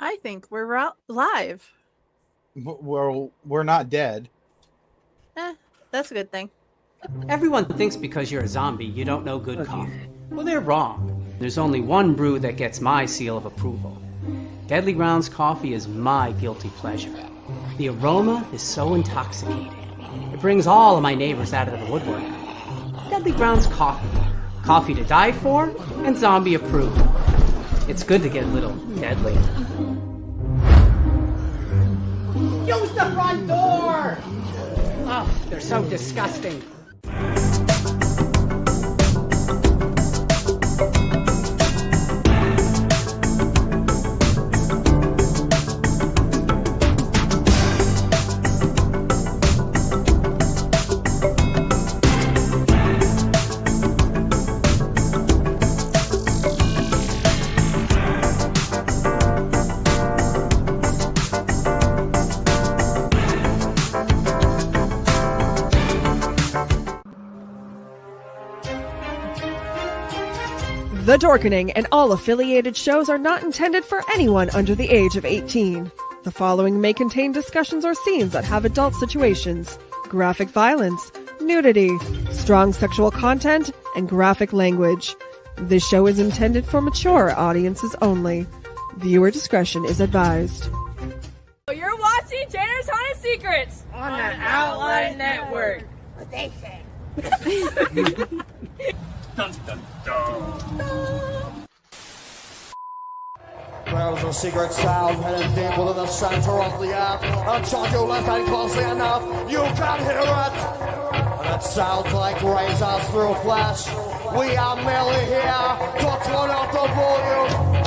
I think we're live. We're not dead. That's a good thing. Everyone thinks because you're a zombie, you don't know good coffee. Well, they're wrong. There's only one brew that gets my seal of approval. Deadly Grounds coffee is my guilty pleasure. The aroma is so intoxicating. It brings all of my neighbors out of the woodwork. Deadly Grounds coffee. Coffee to die for and zombie approved. It's good to get a little deadly. Use the front door! Oh, they're so disgusting. The Dorkening and all affiliated shows are not intended for anyone under the age of 18. The following may contain discussions or scenes that have adult situations, graphic violence, nudity, strong sexual content, and graphic language. This show is intended for mature audiences only. Viewer discretion is advised. You're watching Tanner's Haunted Secrets on the Outline Network. What they say. Dun, dun, dun. There's a secret sound heading deep within the center of the earth. Until you listen closely enough, you can hear it. And it sounds like razors through flesh. We are merely here to turn up the volume.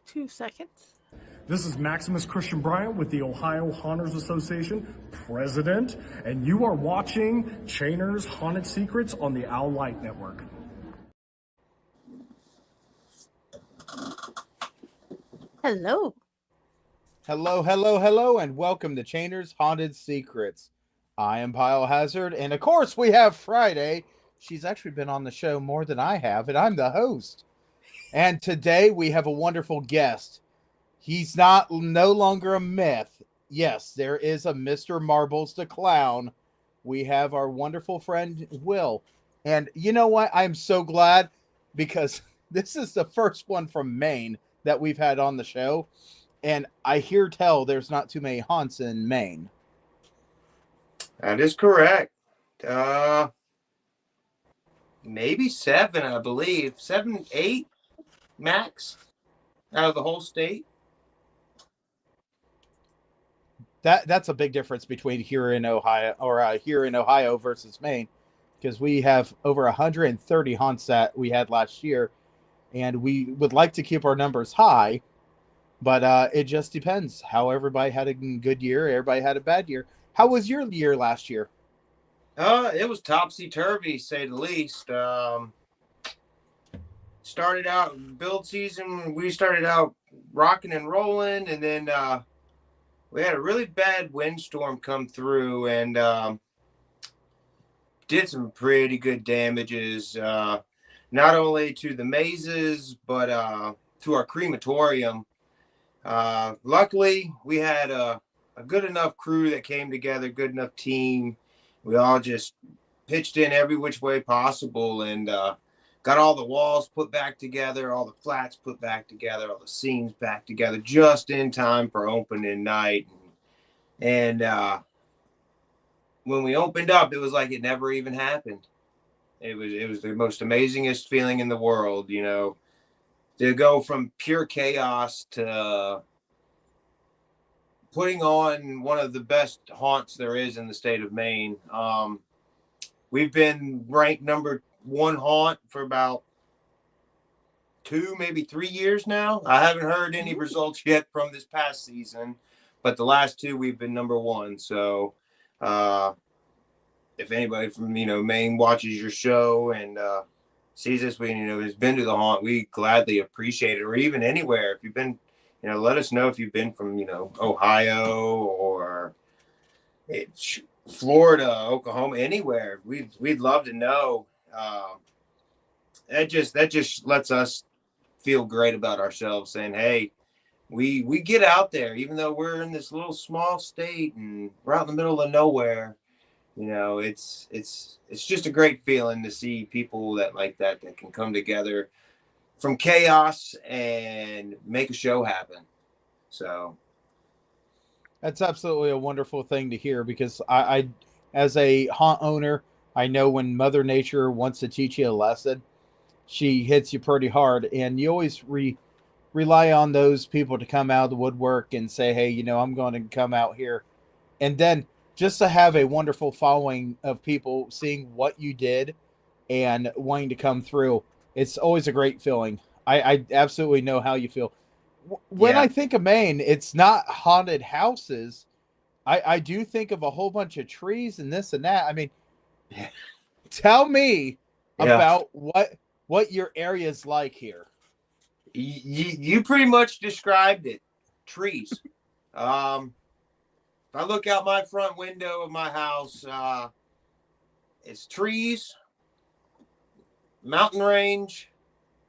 2 seconds. This is Maximus Christian Bryant with the Ohio Haunters Association, president, and you are watching Chainer's Haunted Secrets on the Owl Light Network. Hello. Hello, and welcome to Chainer's Haunted Secrets. I am Biohazard, and of course we have Friday. She's actually been on the show more than I have, and I'm the host. And today we have a wonderful guest. He's no longer a myth. Yes, there is a Mr. Marbles the Clown. We have our wonderful friend Will. And you know what? I'm so glad because this is the first one from Maine that we've had on the show. And I hear tell there's not too many haunts in Maine. That is correct. Maybe 7, I believe. 7, 8 max out of the whole state. That's a big difference between here in Ohio versus Maine, because we have over 130 haunts that we had last year, and we would like to keep our numbers high, but it just depends. How everybody had a good year, everybody had a bad year. How was your year last year? It was topsy-turvy, say the least. Started out build season, we started out rocking and rolling, and then we had a really bad windstorm come through and did some pretty good damages, not only to the mazes, but to our crematorium. Luckily, we had a good enough crew that came together, good enough team. We all just pitched in every which way possible and got all the walls put back together, all the flats put back together, all the seams back together just in time for opening night. And when we opened up, it was like it never even happened. It was the most amazingest feeling in the world, you know, to go from pure chaos to putting on one of the best haunts there is in the state of Maine. We've been ranked number 1 haunt for about 2, maybe 3 years now. I haven't heard any results yet from this past season, but the last 2 we've been number 1. So if anybody from Maine watches your show and sees us, has been to the haunt, we gladly appreciate it. Or even anywhere, if you've been, let us know if you've been from, Ohio or Florida, Oklahoma, anywhere. We'd love to know. That just lets us feel great about ourselves, saying, hey, we get out there, even though we're in this little small state and we're out in the middle of nowhere. It's just a great feeling to see people that can come together from chaos and make a show happen. So That's absolutely a wonderful thing to hear, because I as a haunt owner, I know when Mother Nature wants to teach you a lesson, she hits you pretty hard, and you always rely on those people to come out of the woodwork and say, hey, I'm going to come out here. And then just to have a wonderful following of people seeing what you did and wanting to come through, it's always a great feeling. I absolutely know how you feel. When I think of Maine, it's not haunted houses. I do think of a whole bunch of trees and this and that. I mean, tell me about what your area's like here. You pretty much described it. Trees. If I look out my front window of my house, it's trees, mountain range,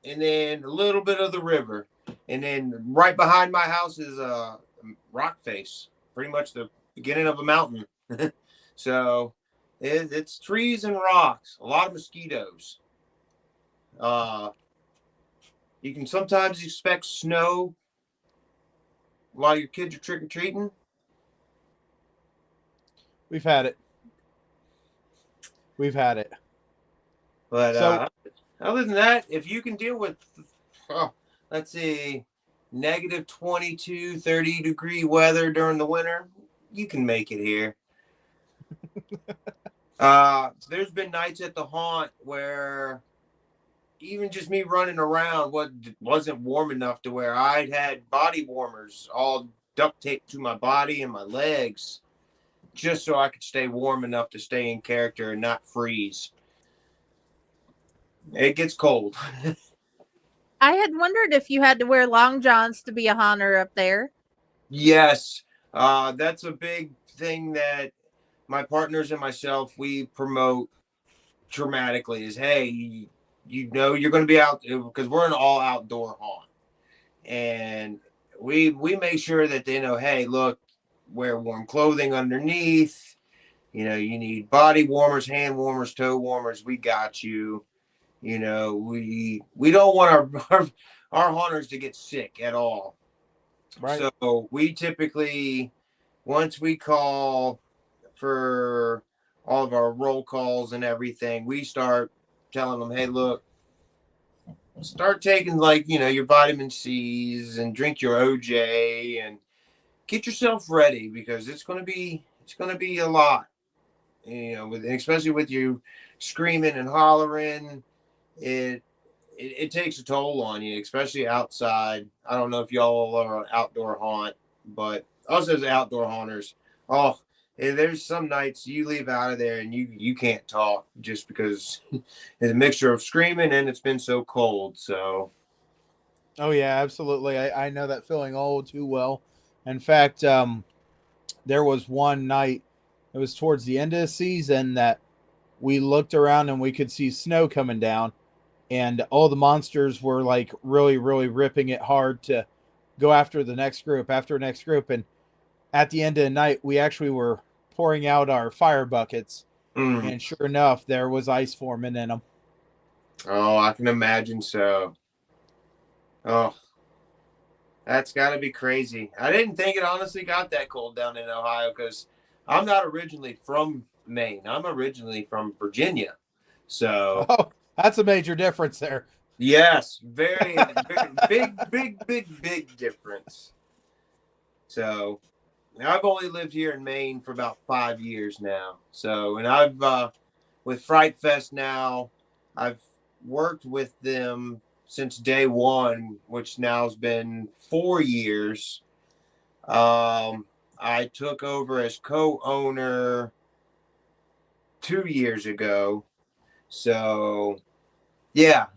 and then a little bit of the river. And then right behind my house is a rock face, pretty much the beginning of a mountain. So it's trees and rocks, a lot of mosquitoes. You can sometimes expect snow while your kids are trick-or-treating. We've had it. But So, other than that, if you can deal with, let's see, negative 22, 30 degree weather during the winter, you can make it here. There's been nights at the haunt where even just me running around wasn't warm enough to where I'd had body warmers all duct taped to my body and my legs, just so I could stay warm enough to stay in character and not freeze. It gets cold. I had wondered if you had to wear long johns to be a haunter up there. Yes, that's a big thing that my partners and myself, we promote dramatically is, hey, you're going to be out, because we're an all outdoor haunt. And we make sure that they know, hey, look, wear warm clothing underneath. You need body warmers, hand warmers, toe warmers. We got you. We don't want our haunters to get sick at all. right. So we typically, once we call for all of our roll calls and everything, we start telling them, hey, look, start taking your vitamin C's and drink your OJ and get yourself ready, because it's going to be a lot, especially with you screaming and hollering. It takes a toll on you, especially outside. I don't know if y'all are an outdoor haunt, but us as outdoor haunters, there's some nights you leave out of there and you can't talk, just because it's a mixture of screaming and it's been so cold. So, Oh yeah, absolutely. I know that feeling all too well. In fact, there was one night, it was towards the end of the season, that we looked around and we could see snow coming down, and all the monsters were like really, really ripping it hard to go after the next group, and at the end of the night, we actually were pouring out our fire buckets, and sure enough, there was ice forming in them. Oh, I can imagine so. Oh, that's got to be crazy. I didn't think it honestly got that cold down in Ohio, because I'm not originally from Maine. I'm originally from Virginia. So, Oh, that's a major difference there. yes, very, very big difference. So, I've only lived here in Maine for about 5 years now. So, and I've, with Fright Fest now, I've worked with them since day one, which now has been 4 years. I took over as co-owner 2 years ago. So, Yeah,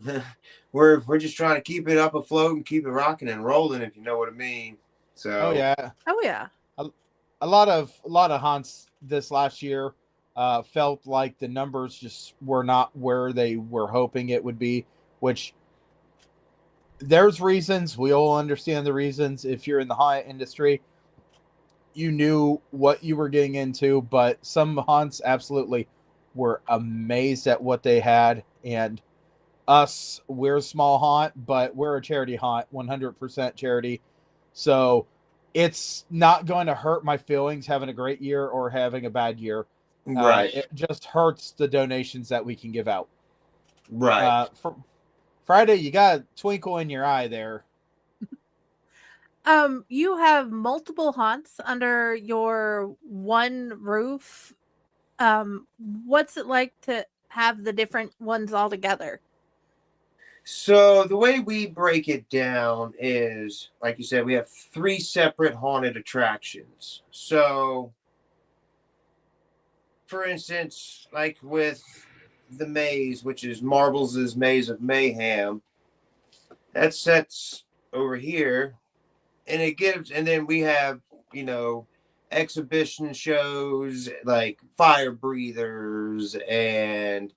we're just trying to keep it up afloat and keep it rocking and rolling, if you know what I mean. So Oh yeah, Oh yeah. a lot of haunts this last year felt like the numbers just were not where they were hoping it would be. Which there's reasons, we all understand the reasons. If you're in the haunt industry, you knew what you were getting into, but some haunts absolutely were amazed at what they had. And us, we're a small haunt, but we're a charity haunt, 100% charity. So it's not going to hurt my feelings having a great year or having a bad year. right, It just hurts the donations that we can give out. right. For Friday, you got a twinkle in your eye there. You have multiple haunts under your one roof. What's it like to have the different ones all together? So the way we break it down is, like you said, we have 3 separate haunted attractions. So, for instance, like with the maze, which is Marbles' Maze of Mayhem, that sets over here, and it gives, and then we have, you know, exhibition shows like fire breathers and,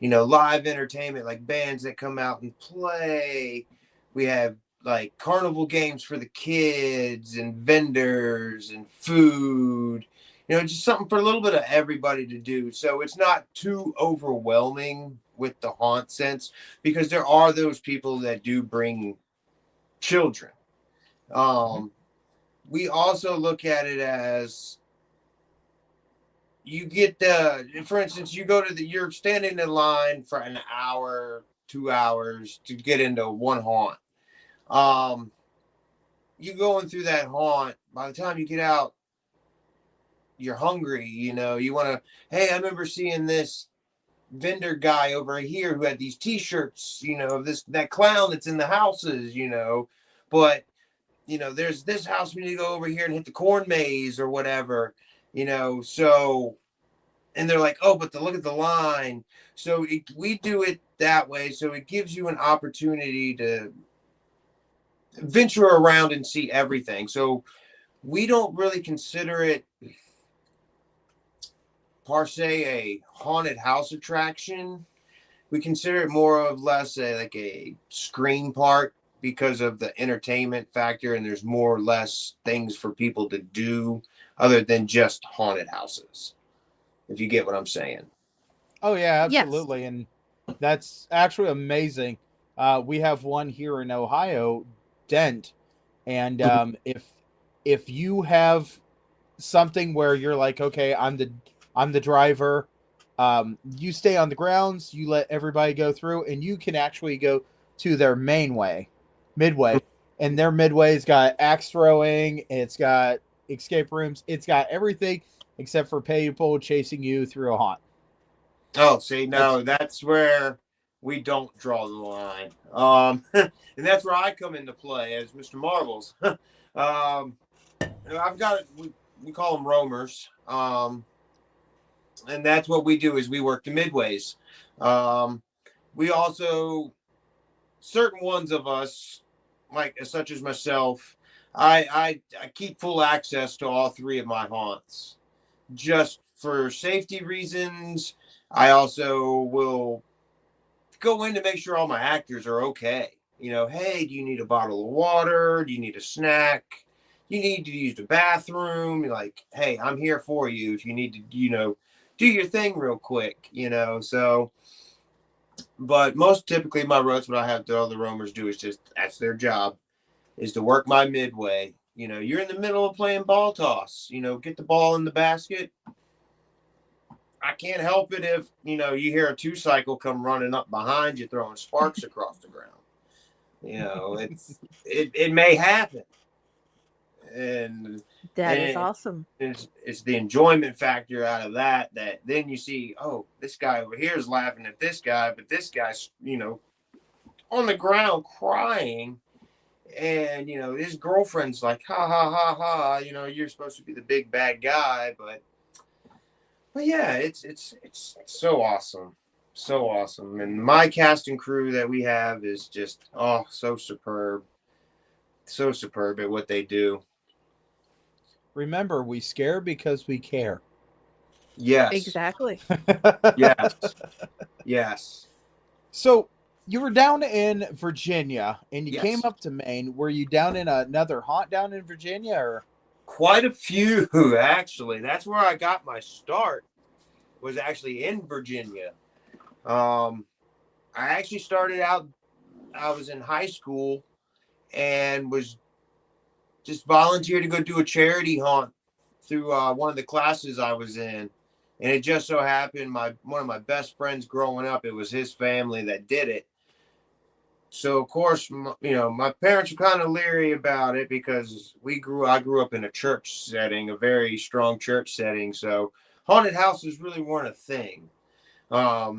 you know, live entertainment like bands that come out and play. We have like carnival games for the kids and vendors and food, you know, just something for a little bit of everybody to do. So it's not too overwhelming with the haunt sense, because there are those people that do bring children. We also look at it as, you get for instance, you go to you're standing in line for an hour, 2 hours to get into one haunt. You going through that haunt, by the time you get out, you're hungry, you know, you want to, hey, I remember seeing this vendor guy over here who had these t-shirts, you know, that clown that's in the houses, you know, but, you know, there's this house, we need to go over here and hit the corn maze or whatever, you know. So, and they're like, oh, but look at the line. So we do it that way, so it gives you an opportunity to venture around and see everything. So we don't really consider it per se a haunted house attraction. We consider it more or less like a screen park, because of the entertainment factor, and there's more or less things for people to do other than just haunted houses, if you get what I'm saying. Oh yeah, Yes. absolutely. And that's actually amazing. We have one here in Ohio, Dent. And if you have something where you're like, okay, I'm the driver, you stay on the grounds, you let everybody go through, and you can actually go to their midway, and their midway's got axe throwing, it's got escape rooms, it's got everything except for people chasing you through a haunt. Oh, see, no, that's where we don't draw the line. And that's where I come into play as Mr. Marbles. I've got, we call them roamers. And that's what we do, is we work the midways. We also, certain ones of us, like such as myself, I keep full access to all 3 of my haunts, just for safety reasons. I also will go in to make sure all my actors are okay. You know, hey, do you need a bottle of water? Do you need a snack? You need to use the bathroom? Like, hey, I'm here for you if you need to, you know, do your thing real quick, you know. So, but most typically my routes, what I have the other roamers do is just, that's their job, is to work my midway. You know, you're in the middle of playing ball toss, you know, get the ball in the basket. I can't help it if, you know, you hear a 2-cycle come running up behind you, throwing sparks across the ground. You know, it may happen. And That is awesome. It's the enjoyment factor out of that then you see, oh, this guy over here is laughing at this guy, but this guy's, you know, on the ground crying, and, you know, his girlfriend's like, ha ha ha ha, you know, you're supposed to be the big bad guy, but yeah, it's so awesome. So awesome. And my cast and crew that we have is just, so superb. So superb at what they do. Remember, we scare because we care. Yes. Exactly. Yes. Yes. So you were down in Virginia and you Yes. came up to Maine. Were you down in another haunt down in Virginia, or? Quite a few, actually. That's where I got my start, was actually in Virginia. I actually started out, I was in high school and was just volunteered to go do a charity haunt through one of the classes I was in. And it just so happened one of my best friends growing up, it was his family that did it. So of course, my parents were kind of leery about it because I grew up in a church setting, a very strong church setting. So haunted houses really weren't a thing. I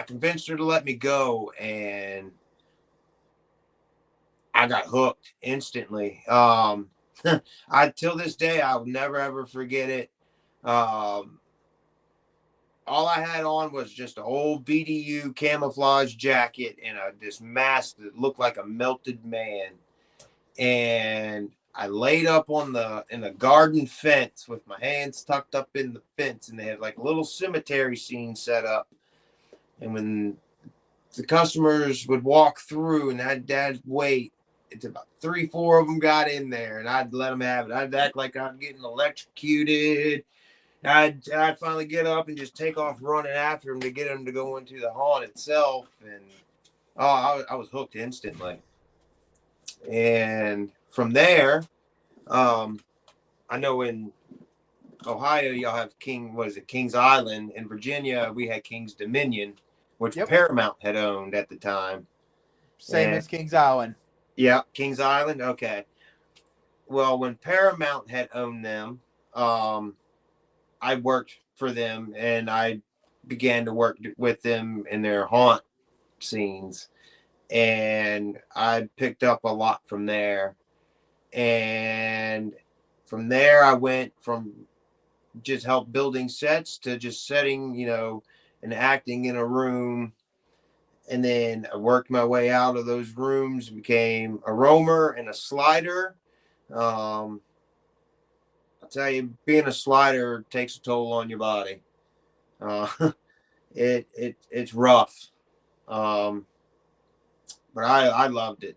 convinced her to let me go, and I got hooked instantly. Till this day, I'll never ever forget it. All I had on was just an old BDU camouflage jacket and this mask that looked like a melted man. And I laid up in the garden fence with my hands tucked up in the fence, and they had like a little cemetery scene set up. And when the customers would walk through and I'd wait, it's about 3-4 of them got in there, and I'd let them have it. I'd act like I'm getting electrocuted. I'd finally get up and just take off running after him to get him to go into the haunt itself. And I was hooked instantly. And from there, I know in Ohio, y'all have King's Island. In Virginia, we had King's Dominion, which Paramount had owned at the time. Same as King's Island. Yeah, King's Island. Okay. Well, when Paramount had owned them, I worked for them, and I began to work with them in their haunt scenes, and I picked up a lot from there. And from there, I went from just help building sets to just setting, and acting in a room. And then I worked my way out of those rooms, became a roamer and a slider. I'll tell you, being a slider takes a toll on your body. It's rough. But I loved it.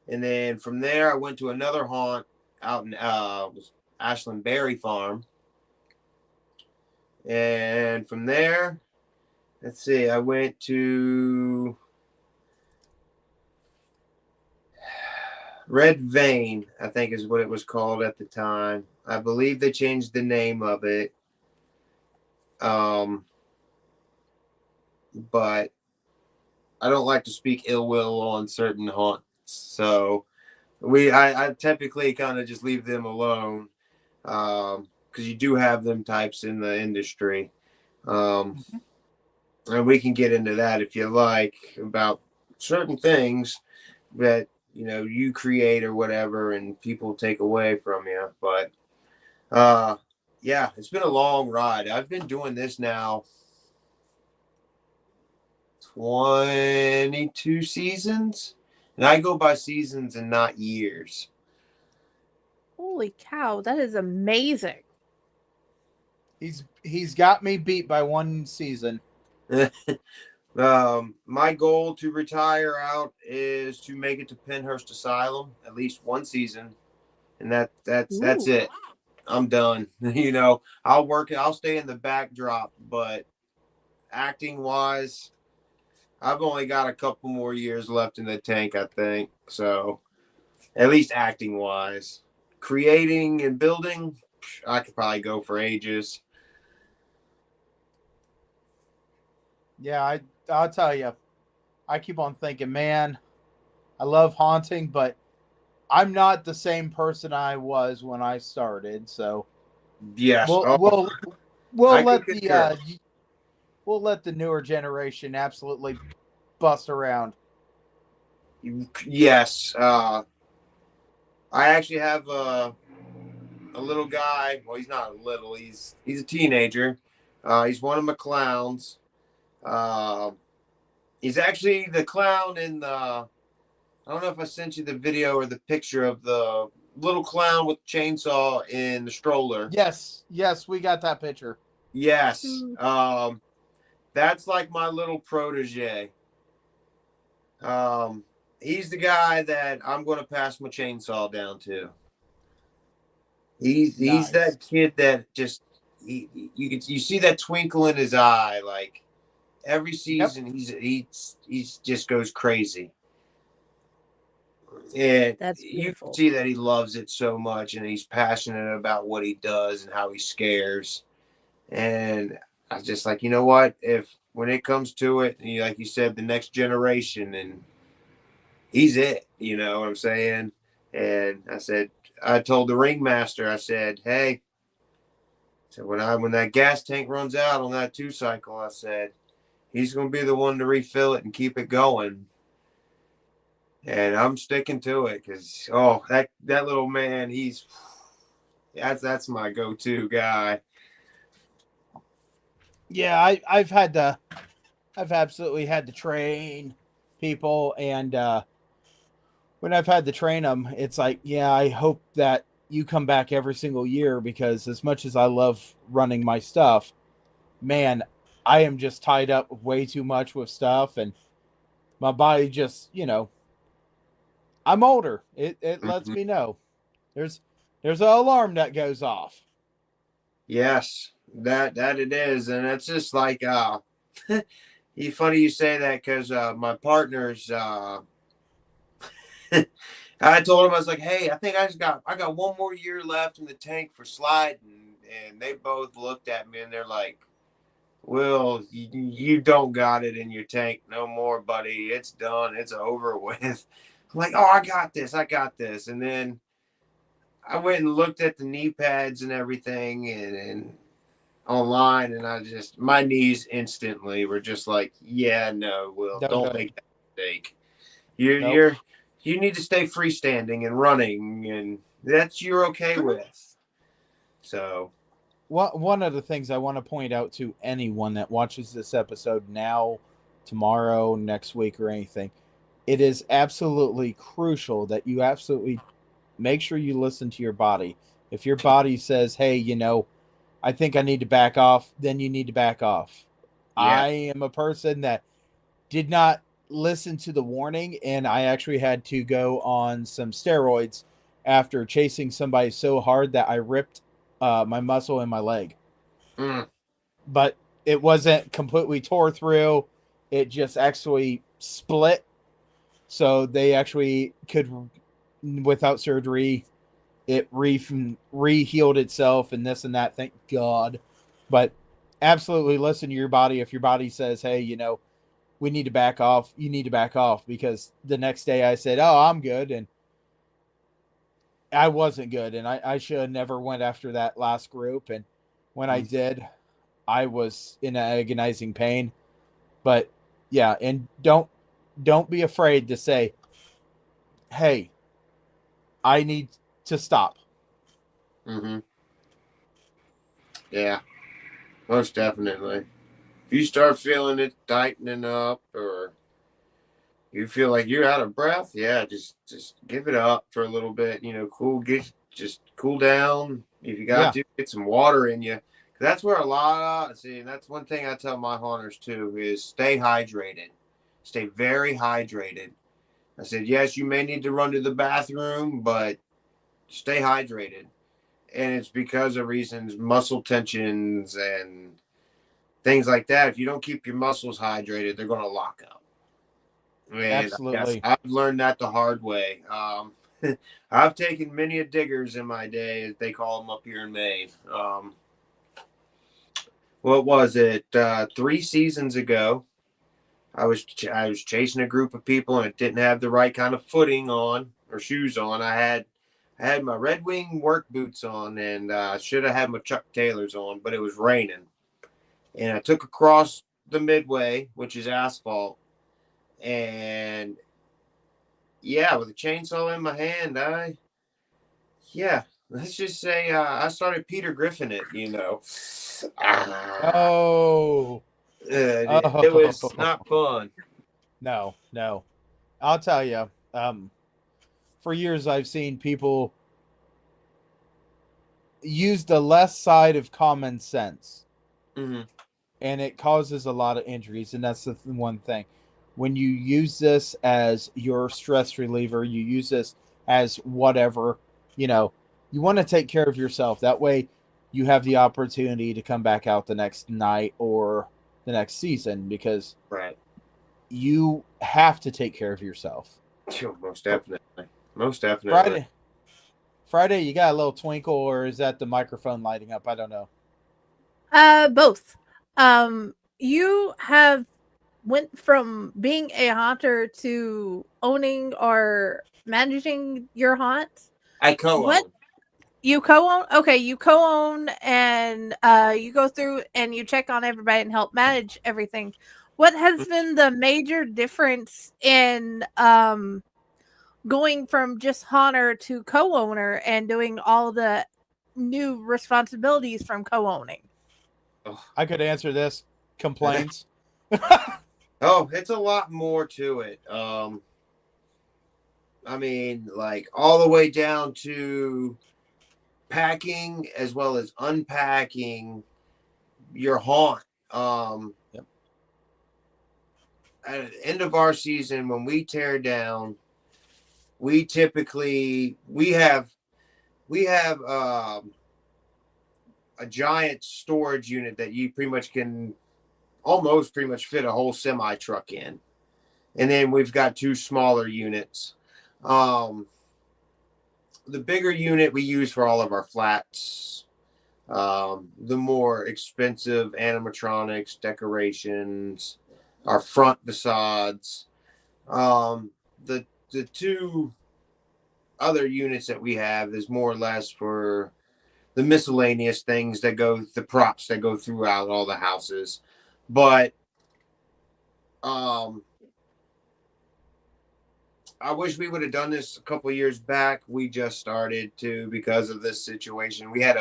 And then from there, I went to another haunt out in Ashland Berry Farm. And from there, let's see, I went to Red Vein, I think is what it was called at the time. I believe they changed the name of it. But I don't like to speak ill will on certain haunts. So I typically kind of just leave them alone. Because you do have them types in the industry. And we can get into that if you like, about certain things that you create or whatever, and people take away from you. But yeah, it's been a long ride. I've been doing this now 22 seasons, and I go by seasons and not years. Holy cow, that is amazing. He's got me beat by one season. My goal to retire out is to make it to Penhurst Asylum, at least one season, and that's it. I'm done. I'll stay in the backdrop, but acting wise, I've only got a couple more years left in the tank, I think. So at least acting wise, creating and building, I could probably go for ages. Yeah, I'll tell you, I keep on thinking, man, I love haunting, but I'm not the same person I was when I started. So yes, we'll let the newer generation absolutely bust around. Yes, I actually have a little guy. Well, he's not little. He's a teenager. He's one of my clowns. He's actually the clown in the. I don't know if I sent you the video or the picture of the little clown with the chainsaw in the stroller. Yes, we got that picture. Yes. That's like my little protege. He's the guy that I'm going to pass my chainsaw down to. He's Nice. that kid that just you see that twinkle in his eye. Like every season, he's just goes crazy. And That's you beautiful. can see that he loves it so much, and he's passionate about what he does and how he scares. And I was just like, you know what? If when it comes to it, like you said, the next generation, and he's it. You know what I'm saying? And I told the ringmaster, I said, hey, so when that gas tank runs out on that 2-cycle, I said, he's going to be the one to refill it and keep it going. And I'm sticking to it because, that little man, that's my go-to guy. Yeah, I've absolutely had to train people, and when I've had to train them, it's like, yeah, I hope that you come back every single year, because as much as I love running my stuff, man, I am just tied up way too much with stuff, and my body just, I'm older. It lets me know. There's an alarm that goes off. Yes, that it is, and it's just like you funny you say that, because my partner's I told him, I was like, hey, I think I got one more year left in the tank for sliding, and they both looked at me and they're like, Will, you don't got it in your tank no more, buddy. It's done. It's over with. I'm like, oh, I got this. And then I went and looked at the knee pads and everything and online, and my knees instantly were just like, yeah, no, Will, don't make that mistake. You need to stay freestanding and running, and you're okay with. So, one of the things I want to point out to anyone that watches this episode now, tomorrow, next week, or anything, it is absolutely crucial that you absolutely make sure you listen to your body. If your body says, hey, I think I need to back off, then you need to back off. Yeah. I am a person that did not listen to the warning, and I actually had to go on some steroids after chasing somebody so hard that I ripped my muscle in my leg. But it wasn't completely tore through. It just actually split. So they actually could, without surgery, it re-healed itself and this and that. Thank God. But absolutely listen to your body. If your body says, hey, we need to back off, you need to back off, because the next day I said, oh, I'm good. And I wasn't good. And I should have never went after that last group. And when I did, I was in agonizing pain. But yeah, and don't be afraid to say, hey, I need to stop. Yeah, most definitely. If you start feeling it tightening up, or you feel like you're out of breath, yeah, just give it up for a little bit. Just cool down. If you got to, get some water in you. That's where and that's one thing I tell my hunters too, is stay hydrated. Stay very hydrated. I said, yes, you may need to run to the bathroom, but stay hydrated. And it's because of reasons, muscle tensions and things like that. If you don't keep your muscles hydrated, they're going to lock up. And absolutely. I've learned that the hard way. I've taken many a diggers in my day, as they call them up here in Maine. What was it? 3 seasons ago, I was chasing a group of people, and it didn't have the right kind of footing on or shoes on. I had my Red Wing work boots on, and I should have had my Chuck Taylors on, but it was raining. And I took across the midway, which is asphalt, and with a chainsaw in my hand, let's just say I started Peter Griffin it, Oh. It was not fun. No. I'll tell you. For years, I've seen people use the less side of common sense, Mm-hmm. and it causes a lot of injuries. And that's the one thing. When you use this as your stress reliever, you use this as whatever, you want to take care of yourself. That way, you have the opportunity to come back out the next night or the next season, because Right. you have to take care of yourself. Most definitely. Friday, you got a little twinkle, or is that the microphone lighting up? I don't know. Both. You have went from being a haunter to owning or managing your haunt. I co-own. What? You co-own? Okay, you co-own, and you go through and you check on everybody and help manage everything. What has been the major difference in going from just haunter to co-owner and doing all the new responsibilities from co-owning? I could answer this. Complaints. Oh, it's a lot more to it. I mean, like all the way down to packing as well as unpacking your haunt. Yep. At the end of our season, when we tear down, we have a giant storage unit that you pretty much can almost pretty much fit a whole semi truck in. And then we've got two smaller units. The bigger unit we use for all of our flats. The more expensive animatronics, decorations, our front facades. The two other units that we have is more or less for the miscellaneous things the props that go throughout all the houses. But I wish we would have done this a couple of years back. We just started to because of this situation. We had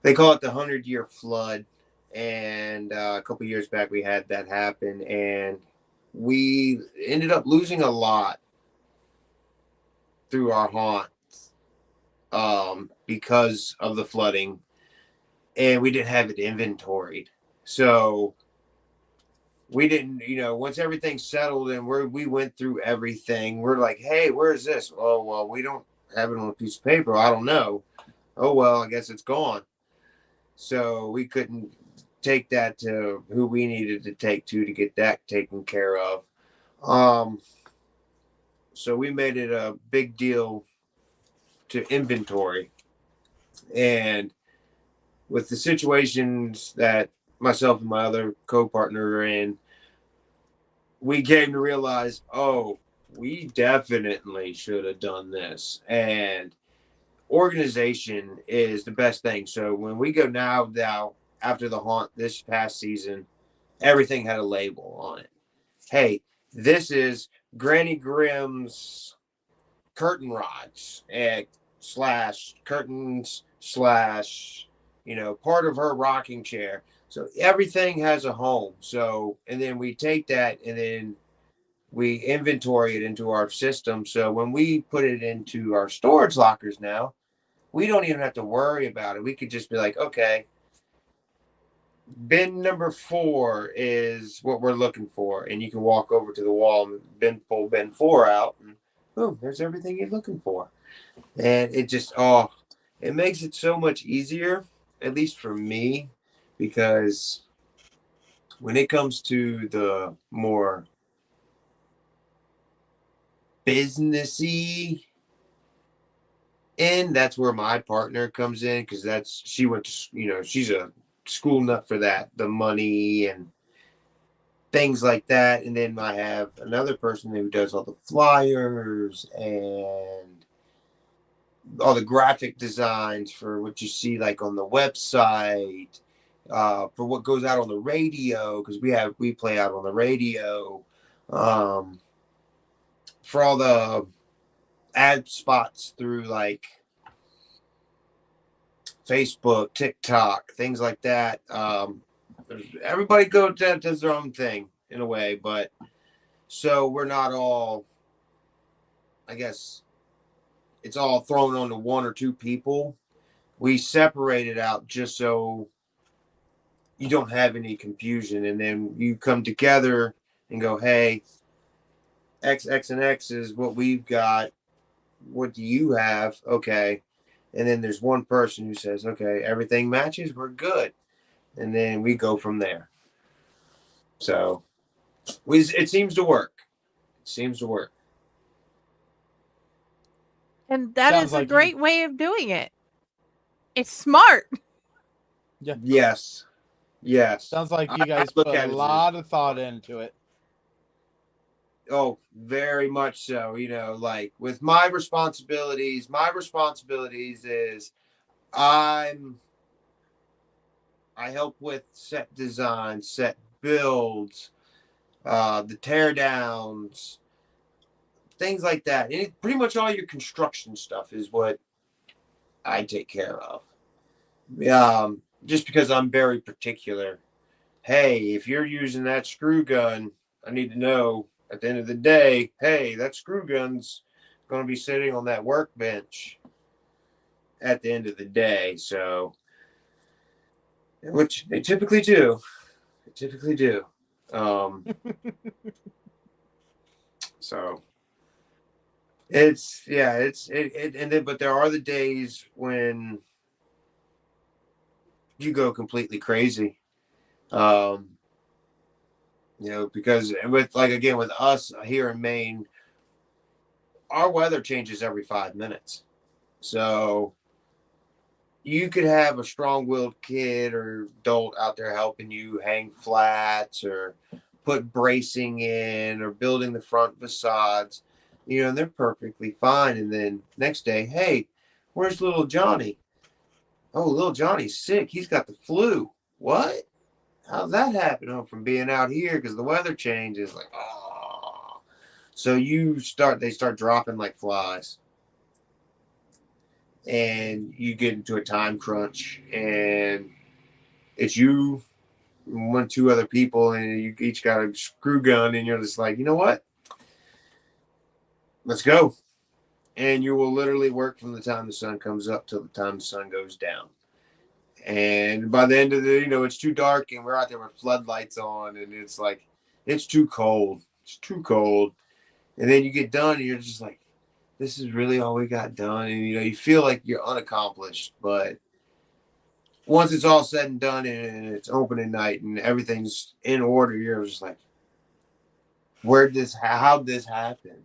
they call it the 100-year flood. And a couple of years back, we had that happen. And we ended up losing a lot through our haunts because of the flooding. And we didn't have it inventoried. So we didn't, once everything settled and we went through everything, we're like, hey, where is this? Oh, well, we don't have it on a piece of paper. I don't know. Oh, well, I guess it's gone. So we couldn't take that to who we needed to take to get that taken care of. So we made it a big deal to inventory. And with the situations that myself and my other co-partner are in, we came to realize, we definitely should have done this. And organization is the best thing. So when we go now after the haunt this past season, everything had a label on it. Hey, this is Granny Grimm's curtain rods slash curtains slash part of her rocking chair. So everything has a home. So, and then we take that and then we inventory it into our system. So when we put it into our storage lockers now, we don't even have to worry about it. We could just be like, okay, bin number 4 is what we're looking for. And you can walk over to the wall and pull bin 4 out and boom, there's everything you're looking for. And it just, it makes it so much easier, at least for me, because when it comes to the more businessy end, that's where my partner comes in, because she went to, she's a school nut for that, the money and things like that. And then I have another person who does all the flyers and all the graphic designs for what you see like on the website, for what goes out on the radio, because we play out on the radio, for all the ad spots through like Facebook, TikTok, things like that. Everybody does their own thing in a way, but so we're not all, I guess, it's all thrown onto one or two people. We separate it out just so you don't have any confusion, and then you come together and go, hey, X, X, and X is what we've got. What do you have? Okay. And then there's one person who says, okay, everything matches, we're good. And then we go from there. So it seems to work. It seems to work. And that Sounds is like a great way of doing it. It's smart. Yeah. Yes. Yes. Sounds like you guys look put at a it lot of thought into it. Oh, very much so. You know, like with my responsibilities is I help with set design, set builds, the tear downs, things like that. Pretty much all your construction stuff is what I take care of. Just because I'm very particular. Hey, if you're using that screw gun, I need to know at the end of the day, hey, that screw gun's going to be sitting on that workbench at the end of the day. So, which they typically do. They typically do. So but there are the days when you go completely crazy. Because with us here in Maine, our weather changes every 5 minutes. So you could have a strong-willed kid or adult out there helping you hang flats or put bracing in or building the front facades, and they're perfectly fine. And then next day, hey, where's little Johnny? Oh, little Johnny's sick. He's got the flu. What? How's that happen? Oh, from being out here because the weather changes. Like, oh. So they start dropping like flies. And you get into a time crunch, and it's you, one, two other people, and you each got a screw gun, and you're just like, you know what? Let's go. And you will literally work from the time the sun comes up till the time the sun goes down. And by the end of the, it's too dark, and we're out there with floodlights on, and it's like, it's too cold. It's too cold. And then you get done, and you're just like, this is really all we got done. And, you feel like you're unaccomplished. But once it's all said and done and it's opening night and everything's in order, you're just like, how'd this happen?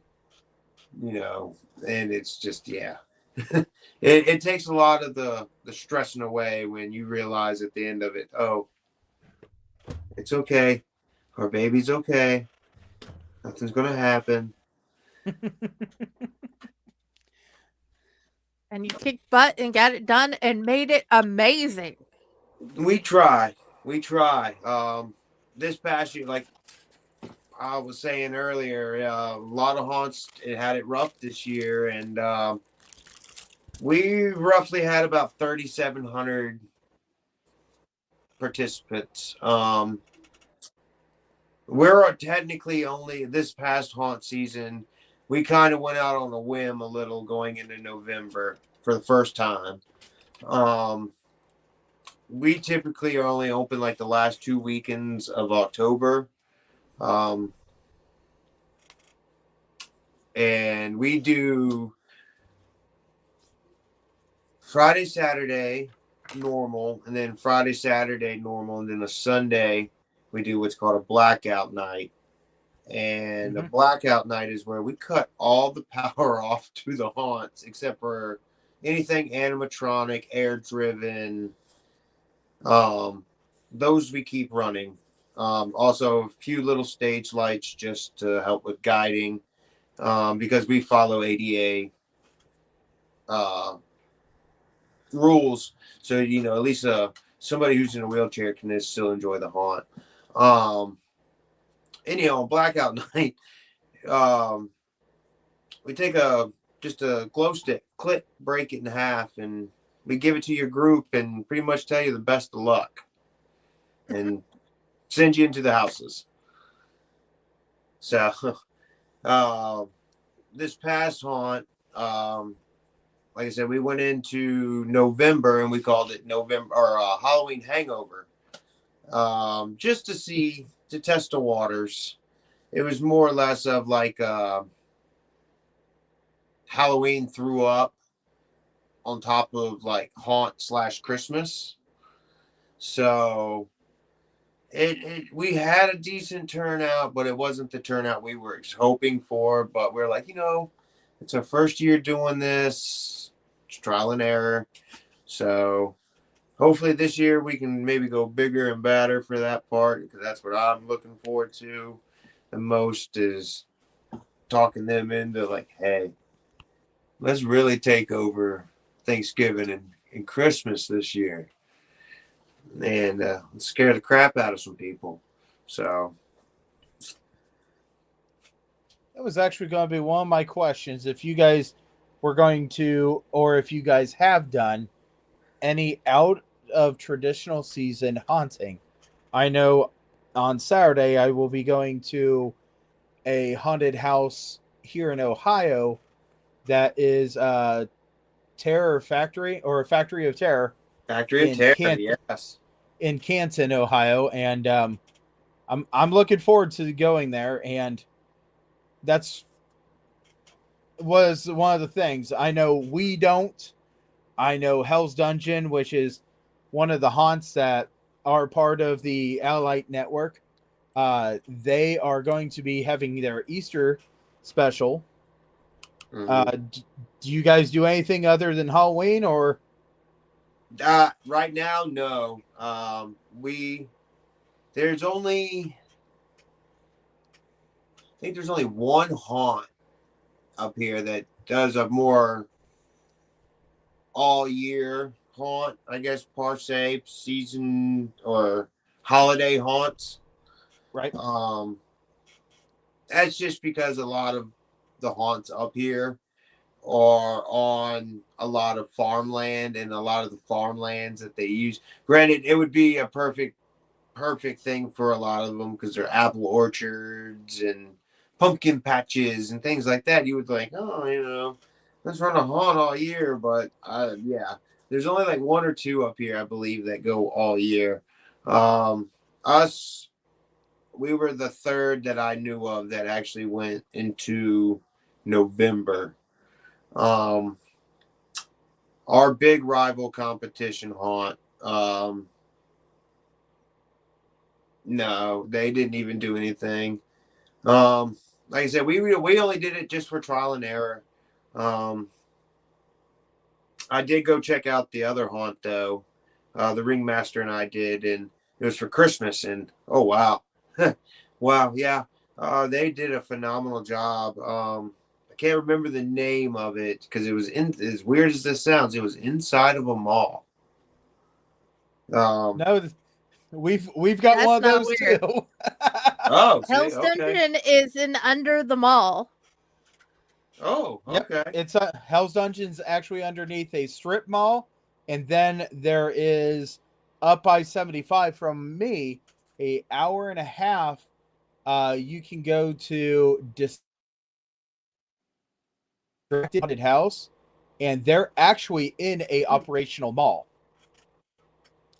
And it's just, yeah. It takes a lot of the stressing away when you realize at the end of it, oh, it's okay. Our baby's okay. Nothing's going to happen. And you kicked butt and got it done and made it amazing. We try. This past year, like I was saying earlier, a lot of haunts had it rough this year, and we roughly had about 3,700 participants. We're technically only this past haunt season. We kind of went out on a whim a little going into November for the first time. We typically are only open like the last 2 weekends of October. And we do Friday, Saturday, normal, and then Friday, Saturday, normal, and then a Sunday, we do what's called a blackout night. And a blackout night is where we cut all the power off to the haunts, except for anything animatronic, air-driven. Those we keep running. Also, a few little stage lights just to help with guiding, because we follow ADA rules. So, at least somebody who's in a wheelchair can still enjoy the haunt. On blackout night, we take just a glow stick, break it in half, and we give it to your group and pretty much tell you the best of luck and send you into the houses. So, this past haunt, like I said, we went into November and we called it November or Halloween Hangover, just to test the waters. It was more or less of like Halloween threw up on top of like haunt / Christmas. So we had a decent turnout, but it wasn't the turnout we were hoping for. But we're like, it's our first year doing this. It's trial and error. So hopefully this year we can maybe go bigger and badder for that part, because that's what I'm looking forward to the most, is talking them into like, hey, let's really take over Thanksgiving and Christmas this year, and scare the crap out of some people. So that was actually going to be one of my questions. If you guys were going to, or if you guys have done any out of traditional season haunting. I know on Saturday I will be going to a haunted house here in Ohio that is a Terror Factory, or a Factory of Terror. Factory of Terror, yes. In Canton, Ohio, and I'm looking forward to going there, and that's was one of the things. I know we don't. I know Hell's Dungeon, which is one of the haunts that are part of the Allight Network. They are going to be having their Easter special. Do you guys do anything other than Halloween, or? Right now, no. There's only one haunt up here that does a more all year haunt, I guess, per se, season or holiday haunts. Right. That's just because a lot of the haunts up here are on a lot of farmland, and a lot of the farmlands that they use. Granted, it would be a perfect thing for a lot of them because they're apple orchards and pumpkin patches and things like that. You would think, let's run a haunt all year, but yeah, there's only like one or two up here, I believe, that go all year. Us, we were the third that I knew of that actually went into November. Our big rival competition haunt, no, they didn't even do anything. Like I said, we only did it just for trial and error. I did go check out the other haunt though. The ringmaster and I did, and it was for Christmas, and oh wow. Wow, yeah. They did a phenomenal job. I can't remember the name of it because it was as weird as this sounds, it was inside of a mall. No, we've got one of those weird. Too. Oh, Hell's Dungeon is in under the mall. Oh, okay. Yep. It's Hell's Dungeon's actually underneath a strip mall, and then there is up I-75 from me, an hour and a half. You can go to haunted house, and they're actually in a operational mall.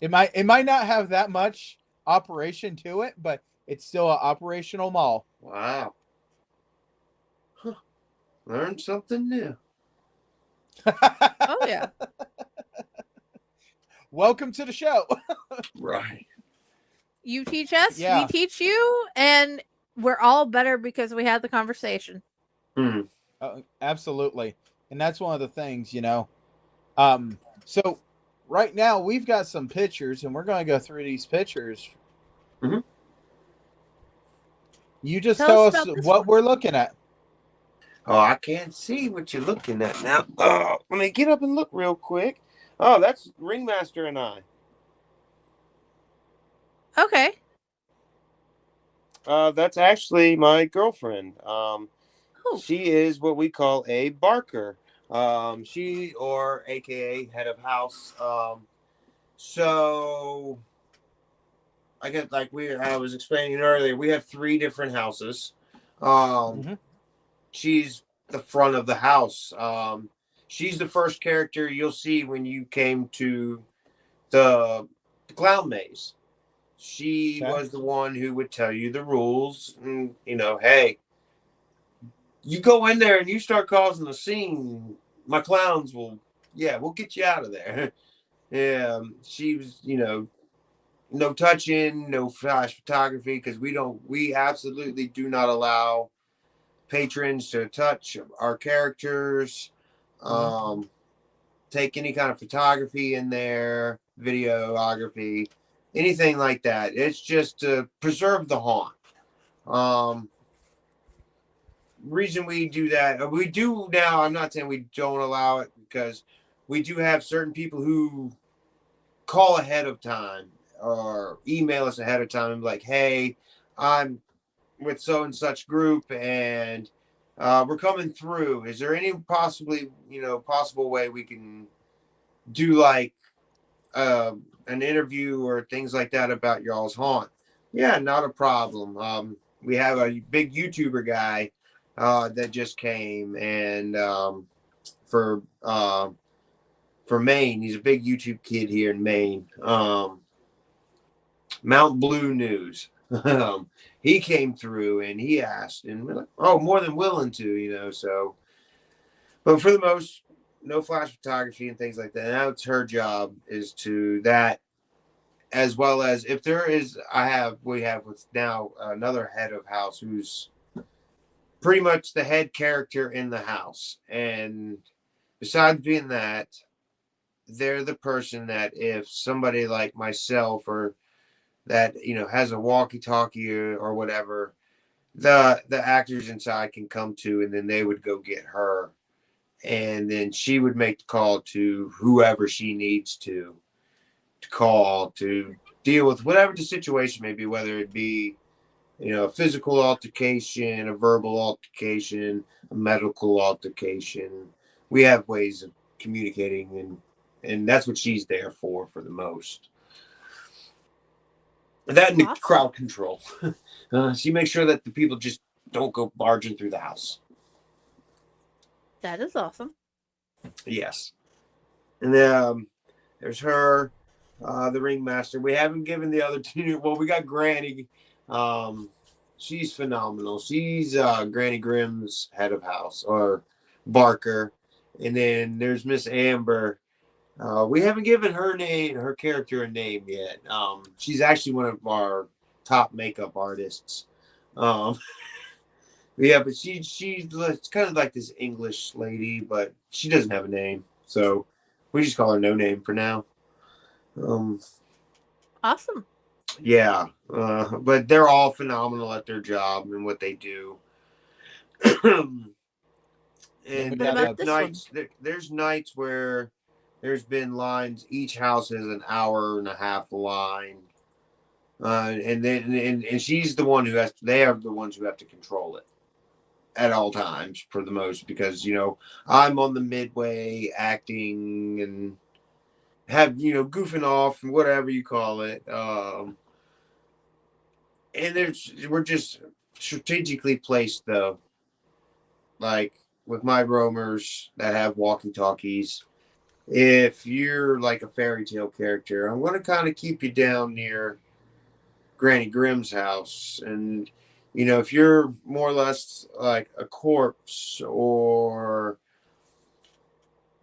It might not have that much operation to it, but it's still an operational mall. Wow. Huh. Learned something new. Oh yeah. Welcome to the show. Right. You teach us, we teach you, and we're all better because we had the conversation. Absolutely. And that's one of the things, So right now we've got some pictures, and we're going to go through these pictures. Mm-hmm. You just tell us what we're looking at. Oh, I can't see what you're looking at now. Oh, let me get up and look real quick. Oh, that's Ringmaster and I. Okay. That's actually my girlfriend. She is what we call a barker. She or AKA head of house. So I get like I was explaining earlier, we have 3 different houses. She's the front of the house. She's the first character you'll see when you came to the clown maze. She was the one who would tell you the rules. And, hey, you go in there and you start causing a scene, my clowns we'll get you out of there. Yeah, she was, no touching, no flash photography, because we absolutely do not allow patrons to touch our characters, take any kind of photography in there, videography, anything like that. It's just to preserve the haunt. Reason we do that, we do now, I'm not saying we don't allow it, because we do have certain people who call ahead of time or email us ahead of time and be like, hey, I'm with so and such group and we're coming through. Is there any possible way we can do like an interview or things like that about y'all's haunt? Yeah, not a problem. We have a big YouTuber guy that just came, and for Maine, he's a big YouTube kid here in Maine. Mount Blue News. He came through and he asked, and we're like, oh, more than willing to, so. But for the most, no flash photography and things like that. Now it's her job is to that, as well as if there is, we have with now another head of house who's pretty much the head character in the house. And besides being that, they're the person that if somebody like myself or that has a walkie-talkie or whatever, the actors inside can come to, and then they would go get her, and then she would make the call to whoever she needs to call to deal with whatever the situation may be, whether it be a physical altercation, a verbal altercation, a medical altercation. We have ways of communicating, and that's what she's there for the most. That and the crowd control. She makes sure that the people just don't go barging through the house. That is awesome. Yes. And then there's her, the ringmaster. We haven't given the other 2. Well, we got Granny. She's phenomenal. She's Granny Grimm's head of house, or Barker. And then there's Miss Amber. We haven't given her character a name yet. She's actually one of our top makeup artists. But she's kind of like this English lady, but she doesn't have a name, so we just call her No Name for now. Awesome. Yeah, but they're all phenomenal at their job and what they do. And there's nights where there's been lines. Each house has an hour and a half line, and she's the one who they are the ones who have to control it at all times for the most, because I'm on the midway acting and have goofing off and whatever you call it, and we're just strategically placed though, like with my roamers that have walkie-talkies. If you're like a fairy tale character, I'm going to kind of keep you down near Granny Grimm's house. And, if you're more or less like a corpse or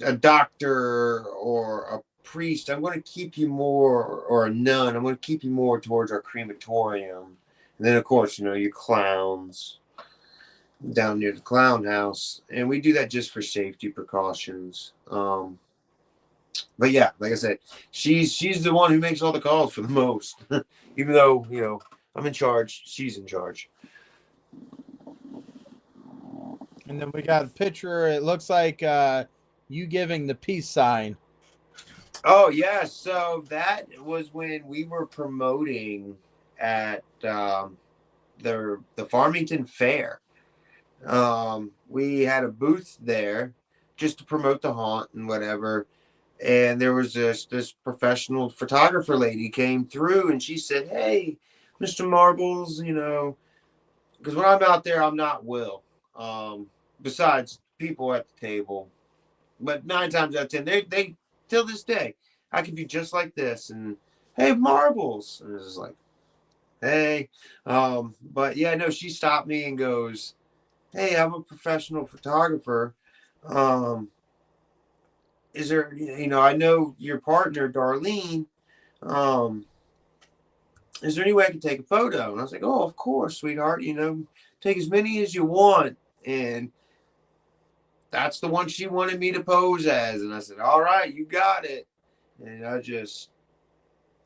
a doctor or a priest, I'm going to keep you more, or a nun, I'm going to keep you more towards our crematorium. And then, of course, your clowns down near the clown house. And we do that just for safety precautions. But yeah, like I said, she's the one who makes all the calls for the most. Even though, I'm in charge, she's in charge. And then we got a picture. It looks like you giving the peace sign. Oh, yeah. So that was when we were promoting at the Farmington Fair. We had a booth there just to promote the haunt and whatever. And there was this professional photographer lady came through, and she said, "Hey, Mr. Marbles, you know, because when I'm out there, I'm not Will. Besides people at the table, but 9 times out of 10, they till this day, I could be just like this. And hey, Marbles, and it's just like, hey, but yeah, no, she stopped me and goes, "Hey, I'm a professional photographer. Is there, you know, I know your partner, Darlene. Is there any way I can take a photo?" And I was like, "Oh, of course, sweetheart. You know, take as many as you want." And that's the one she wanted me to pose as. And I said, "All right, you got it." And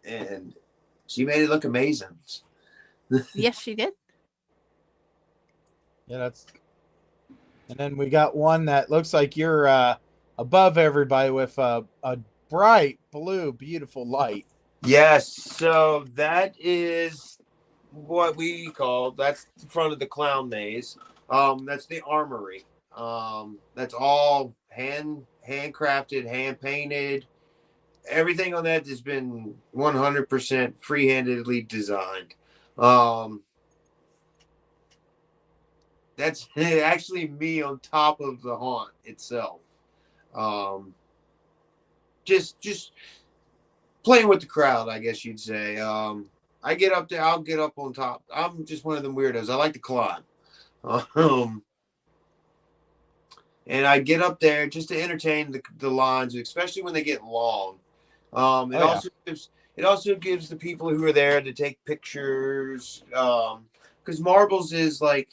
and she made it look amazing. Yes, she did. Yeah, and then we got one that looks like you're above everybody with a bright blue, beautiful light. Yes, so that is what we call, that's the front of the clown maze. That's the armory. That's all handcrafted, hand painted. Everything on that has been 100% free-handedly designed. That's actually me on top of the haunt itself. Just playing with the crowd, I guess you'd say. I get up there, I'll get up on top. I'm just one of them weirdos. I like to climb. And I get up there just to entertain the lines, especially when they get long. It also gives the people who are there to take pictures. Because Marbles is like,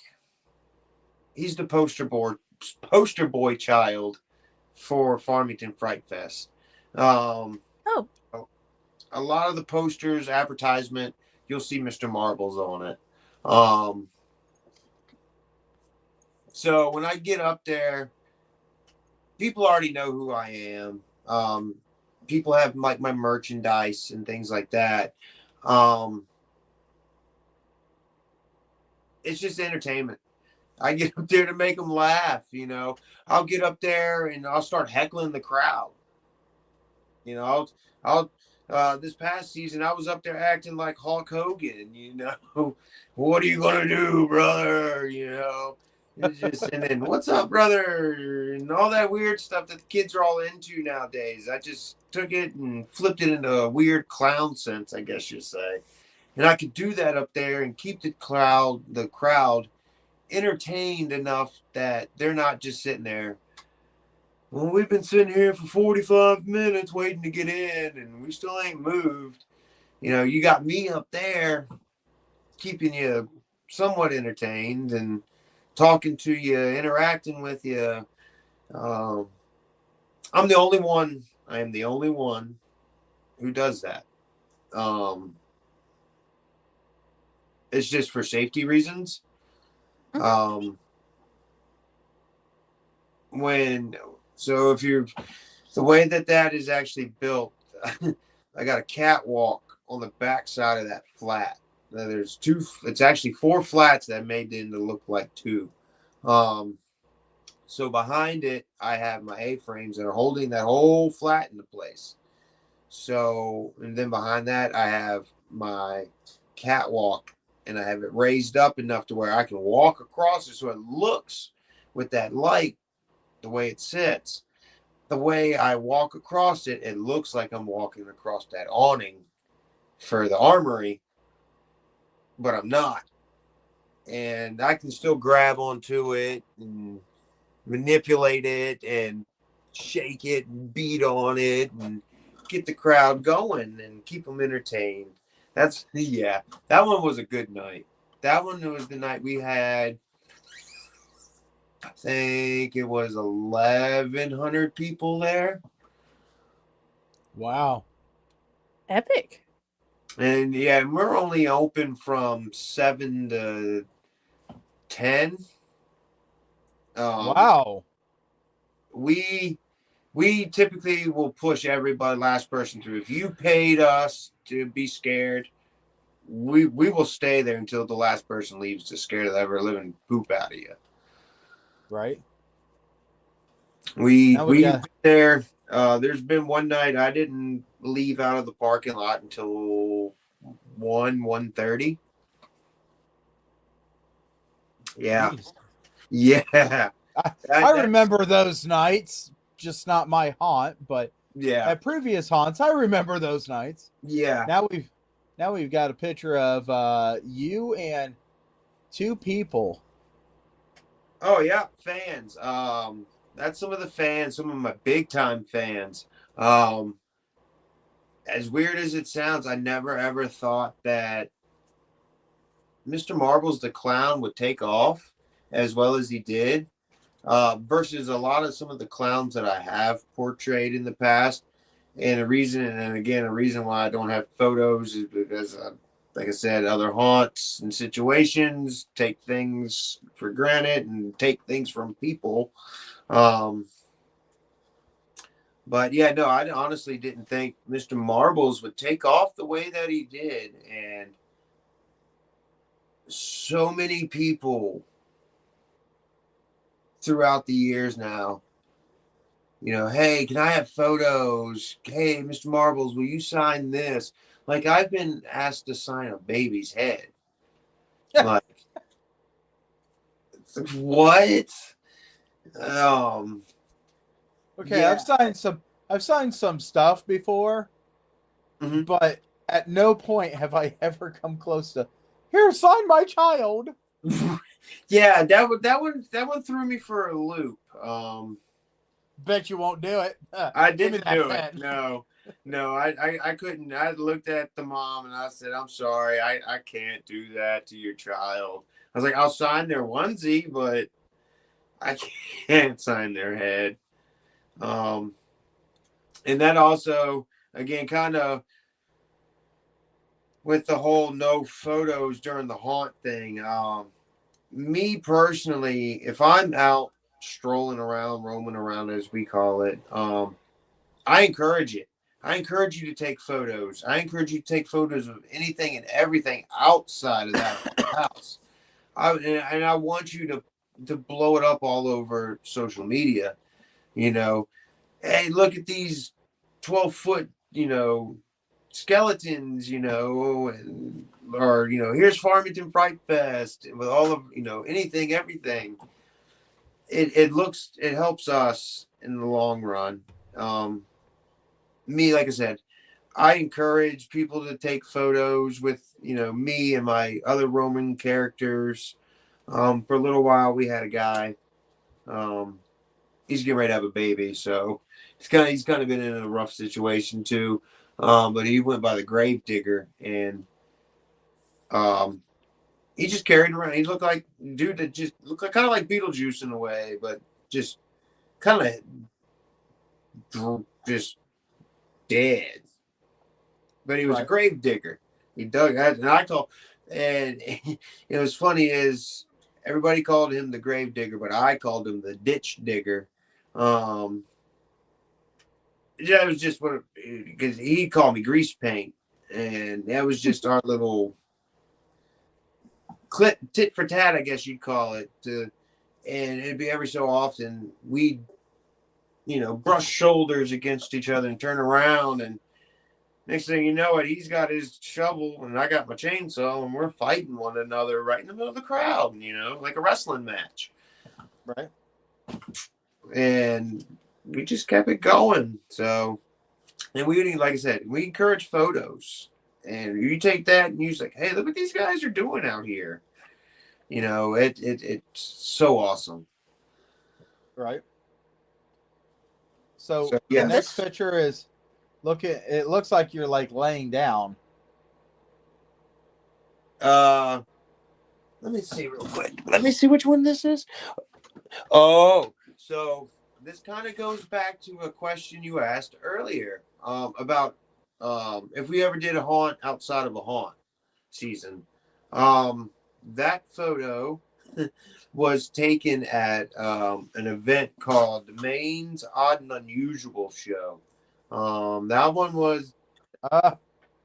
he's the poster boy child for Farmington Fright Fest. Oh. A lot of the posters, advertisement, you'll see Mr. Marbles on it. So when I get up there, people already know who I am. People have like my merchandise and things like that. It's just entertainment. I get up there to make them laugh, you know. I'll get up there and I'll start heckling the crowd. You know, I'll this past season I was up there acting like Hulk Hogan, you know. "What are you gonna do, brother?" You know. And then, "What's up, brother?" And all that weird stuff that the kids are all into nowadays. I just took it and flipped it into a weird clown sense, I guess you'd say. And I could do that up there and keep the crowd entertained enough that they're not just sitting there, "Well, we've been sitting here for 45 minutes waiting to get in and we still ain't moved." You know, you got me up there keeping you somewhat entertained and talking to you, interacting with you. I am the only one who does that. It's just for safety reasons. If you're, the way that is actually built, I got a catwalk on the back side of that flat. Now there's it's actually 4 flats that made it to look like 2. So behind it, I have my A-frames that are holding that whole flat into place. So, and then behind that, I have my catwalk, and I have it raised up enough to where I can walk across it so it looks, with that light, the way it sits, the way I walk across it, it looks like I'm walking across that awning for the armory, but I'm not. And I can still grab onto it and manipulate it and shake it and beat on it and get the crowd going and keep them entertained. That one was a good night. That one was the night we had, I think it was 1,100 people there. Wow. Epic. And yeah, we're only open from 7 to 10. Wow. We typically will push everybody, last person through. If you paid us to be scared, we will stay there until the last person leaves to scare the ever living poop out of you. Right. Now we We've got been there. There's been one night I didn't leave out of the parking lot until 1:30. Yeah. Jeez. Yeah. I remember those nights, just not my haunt, but Yeah. at previous haunts, I remember those nights. Yeah. Now we've got a picture of you and two people. Oh yeah, fans. That's some of the fans, some of my big time fans. As weird as it sounds, I never ever thought that Mr. Marbles the clown would take off as well as he did. Versus a lot of some of the clowns that I have portrayed in the past. And a reason why I don't have photos is because, like I said, other haunts and situations take things for granted and take things from people. But yeah, no, I honestly didn't think Mr. Marbles would take off the way that he did. And so many people throughout the years now, hey, can I have photos? Hey, Mr. Marbles, will you sign this? Like, I've been asked to sign a baby's head. Like, what? Okay, yeah. I've signed some stuff before, but at no point have I ever come close to here, sign my child. Yeah, that one threw me for a loop. Bet you won't do it. I didn't do it. No, I couldn't. I looked at the mom and I said, I'm sorry, I can't do that to your child. I was like, I'll sign their onesie, but I can't sign their head. And that also, again, kind of with the whole no photos during the haunt thing. Me personally, if I'm out strolling around, roaming around, as we call it, I encourage it. I encourage you to take photos. I encourage you to take photos of anything and everything outside of that house. I want you to blow it up all over social media. Hey, look at these 12-foot, skeletons, or here's Farmington Fright Fest with all of anything, everything. It helps us in the long run. Me, like I said, I encourage people to take photos with me and my other Roman characters. For a little while we had a guy, he's getting ready to have a baby, so he's kind of been in a rough situation too. But he went by the grave digger, and he just carried around. He looked like a dude that just looked like kind of like Beetlejuice in a way, but just kind of just dead. But he was a grave digger. He dug that, and it was funny is everybody called him the grave digger, but I called him the ditch digger. That was just because he called me grease paint, and that was just our little tit for tat, I guess you'd call it. And it'd be every so often we'd, brush shoulders against each other and turn around, and next thing you know it, he's got his shovel and I got my chainsaw, and we're fighting one another right in the middle of the crowd, like a wrestling match. Right. And we just kept it going. So, and like I said, we encourage photos. And you take that and you're like, hey, look what these guys are doing out here. It's so awesome. Right. So yeah. The next picture is it looks like you're like laying down. Let me see real quick. Let me see which one this is. Oh, so this kind of goes back to a question you asked earlier about if we ever did a haunt outside of a haunt season. That photo was taken at an event called Maine's Odd and Unusual Show. That one was,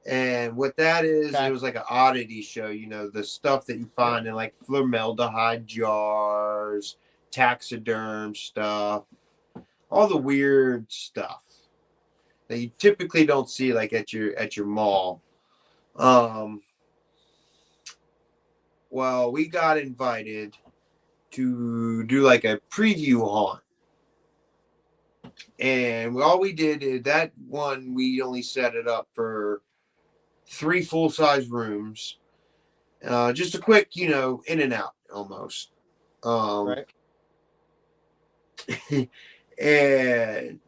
and what that is, It was like an oddity show. The stuff that you find in like formaldehyde jars, taxiderm stuff. all the weird stuff that you typically don't see like at your mall. Well, we got invited to do like a preview haunt. And all we did is that one, we only set it up for 3 full-size rooms. Just a quick, in and out almost. Right. And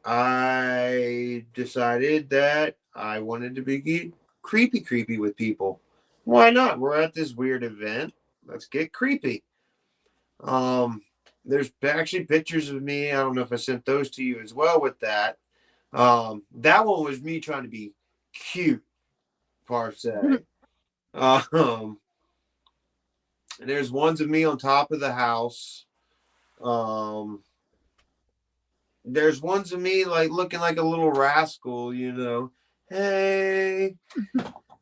I decided that I wanted to be creepy with people. Why not? We're at this weird event. Let's get creepy. There's actually pictures of me. I don't know if I sent those to you as well with that. That one was me trying to be cute, per se. There's ones of me on top of the house. There's ones of me like looking like a little rascal, Hey.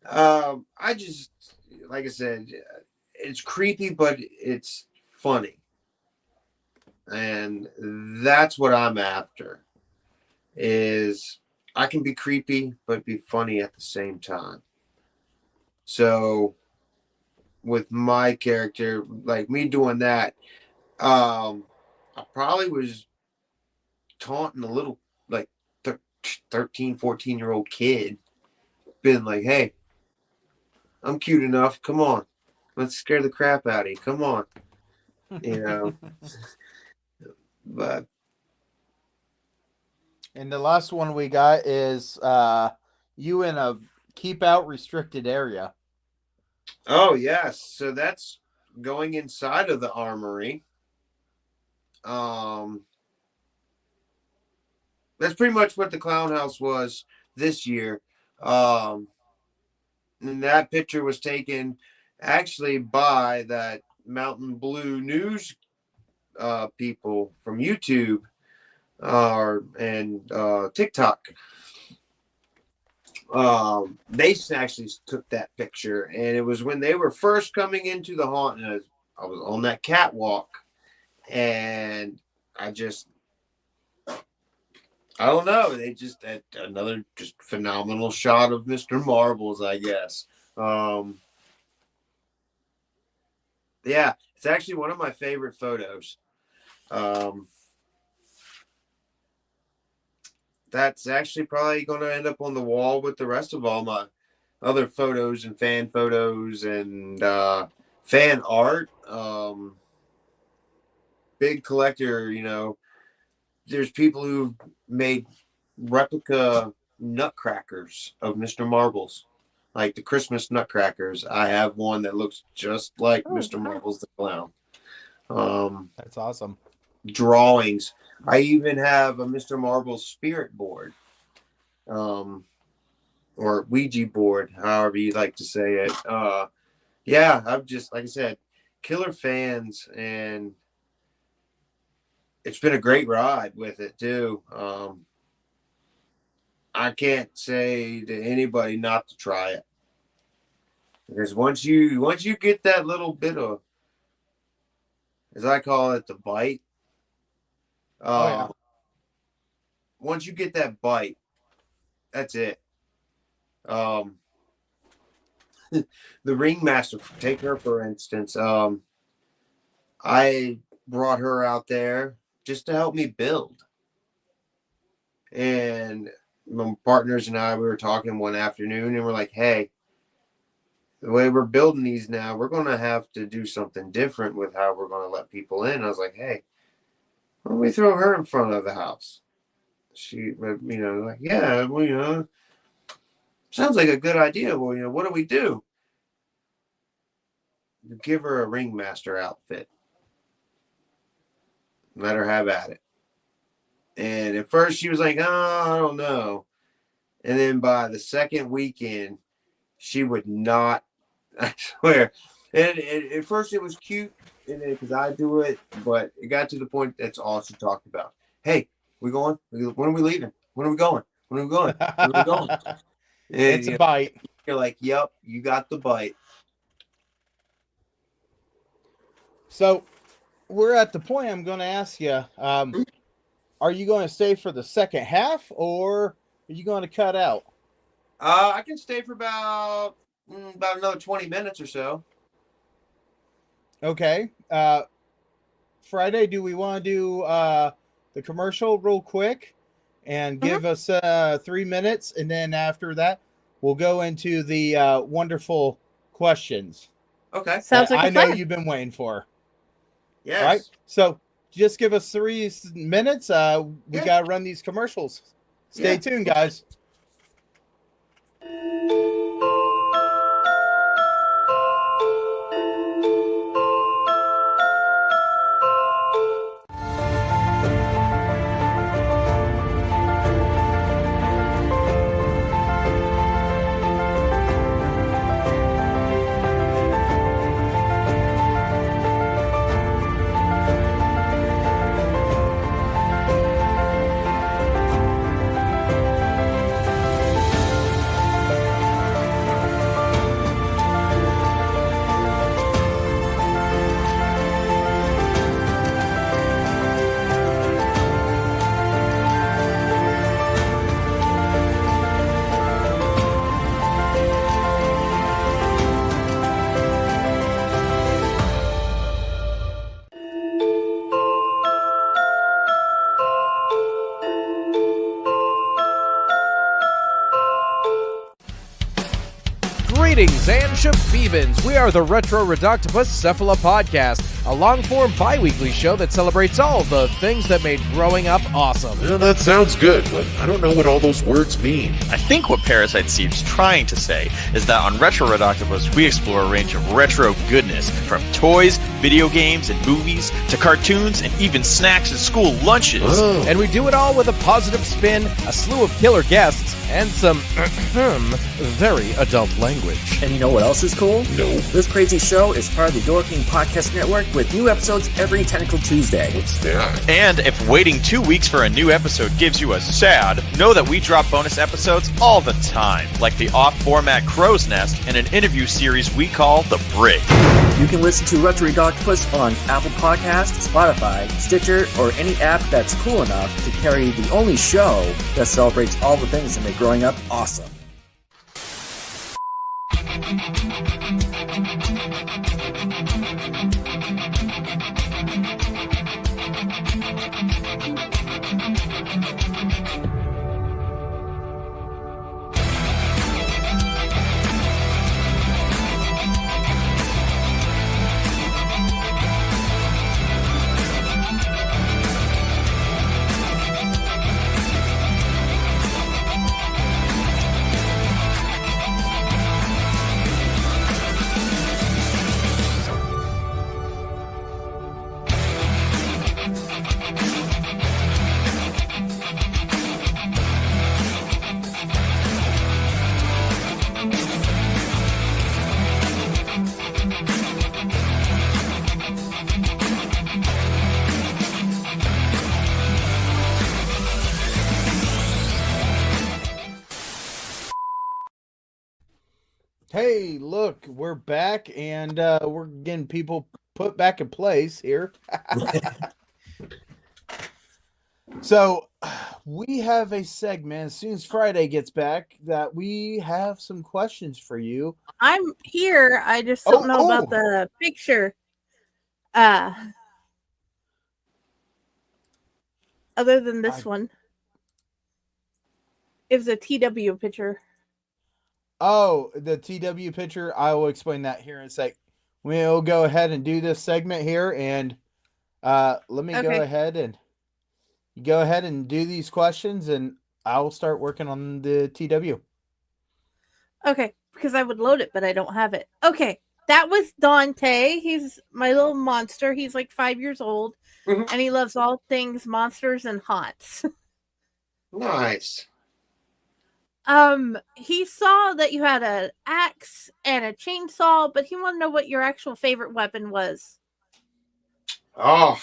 I just, like I said, it's creepy, but it's funny. And that's what I'm after, is I can be creepy, but be funny at the same time. So with my character, like me doing that, I probably was taunting a little like 13, 14-year-old kid, being like, hey, I'm cute enough. Come on. Let's scare the crap out of you. Come on. But. And the last one we got is you in a keep out restricted area. Oh, yes. So that's going inside of the armory. That's pretty much what the clown house was this year. And that picture was taken actually by that Mountain Blue News people from YouTube and TikTok. They actually took that picture, and it was when they were first coming into the haunt, and I was on that catwalk, and I don't know. They just had another just phenomenal shot of Mr. Marbles, I guess. Yeah, it's actually one of my favorite photos. That's actually probably going to end up on the wall with the rest of all my other photos and fan photos and fan art. Big collector, there's people who've made replica nutcrackers of Mr. Marbles, like the Christmas nutcrackers. I have one that looks just like Mr. Marbles the Clown. That's awesome. Drawings. I even have a Mr. Marbles spirit board, or Ouija board, however you like to say it. Yeah, I've just, like I said, killer fans, and it's been a great ride with it too. I can't say to anybody not to try it, because once you get that little bit of, as I call it, the bite. Once you get that bite, that's it. The ringmaster, take her for instance. I brought her out there just to help me build. And my partners and I, we were talking one afternoon, and we're like, hey, the way we're building these now, we're going to have to do something different with how we're going to let people in. I was like, hey, why don't we throw her in front of the house? She, like, yeah, well, sounds like a good idea. Well, what do we do? Give her a ringmaster outfit. Let her have at it. And at first she was like, oh, I don't know. And then by the second weekend, she would not, I swear. And at first it was cute, because I do it, but it got to the point that's all she talked about. Hey, we going? When are we leaving? When are we going? When are we going? When are we going? And, it's a bite. You're like, yep, you got the bite. So we're at the point I'm going to ask you. are you going to stay for the second half, or are you going to cut out? I can stay for about another 20 minutes or so. Okay. Friday, do we want to do the commercial real quick and give us 3 minutes, and then after that, we'll go into the wonderful questions. Okay. Sounds like I a know plan. you've been waiting for. Yes. All right. So just give us 3 minutes. We got to run these commercials. Stay tuned, guys. Greetings and shabebans. We are the Retro Reductopus Cephala Podcast, a long-form bi-weekly show that celebrates all the things that made growing up awesome. Yeah, that sounds good, but I don't know what all those words mean. I think what Parasite Steve's trying to say is that on Retro Reductopus, we explore a range of retro goodness, from toys, video games, and movies, to cartoons, and even snacks and school lunches. Oh. And we do it all with a positive spin, a slew of killer guests, and some very adult language. And you know what else is cool? No. This crazy show is part of the Door King Podcast Network with new episodes every Tentacle Tuesday. What's that? And if waiting 2 weeks for a new episode gives you a sad, know that we drop bonus episodes all the time, like the off-format Crow's Nest and an interview series we call The Brig. You can listen to Retro Reductopus on Apple Podcasts, Spotify, Stitcher, or any app that's cool enough to carry the only show that celebrates all the things that make growing up awesome. Hey, look, we're back, and we're getting people put back in place here. So, we have a segment as soon as Friday gets back that we have some questions for you. I'm here. I just don't know about the picture. Other than this one. It was a TW picture. Oh, the TW picture. I will explain that here in a sec. We'll go ahead and do this segment here, and let me go ahead and do these questions, and I'll start working on the TW. Okay, because I would load it, but I don't have it. Okay, that was Dante. He's my little monster. He's like 5 years old, and he loves all things monsters and haunts. Nice. He saw that you had an axe and a chainsaw, but he wanted to know what your actual favorite weapon was. Oh,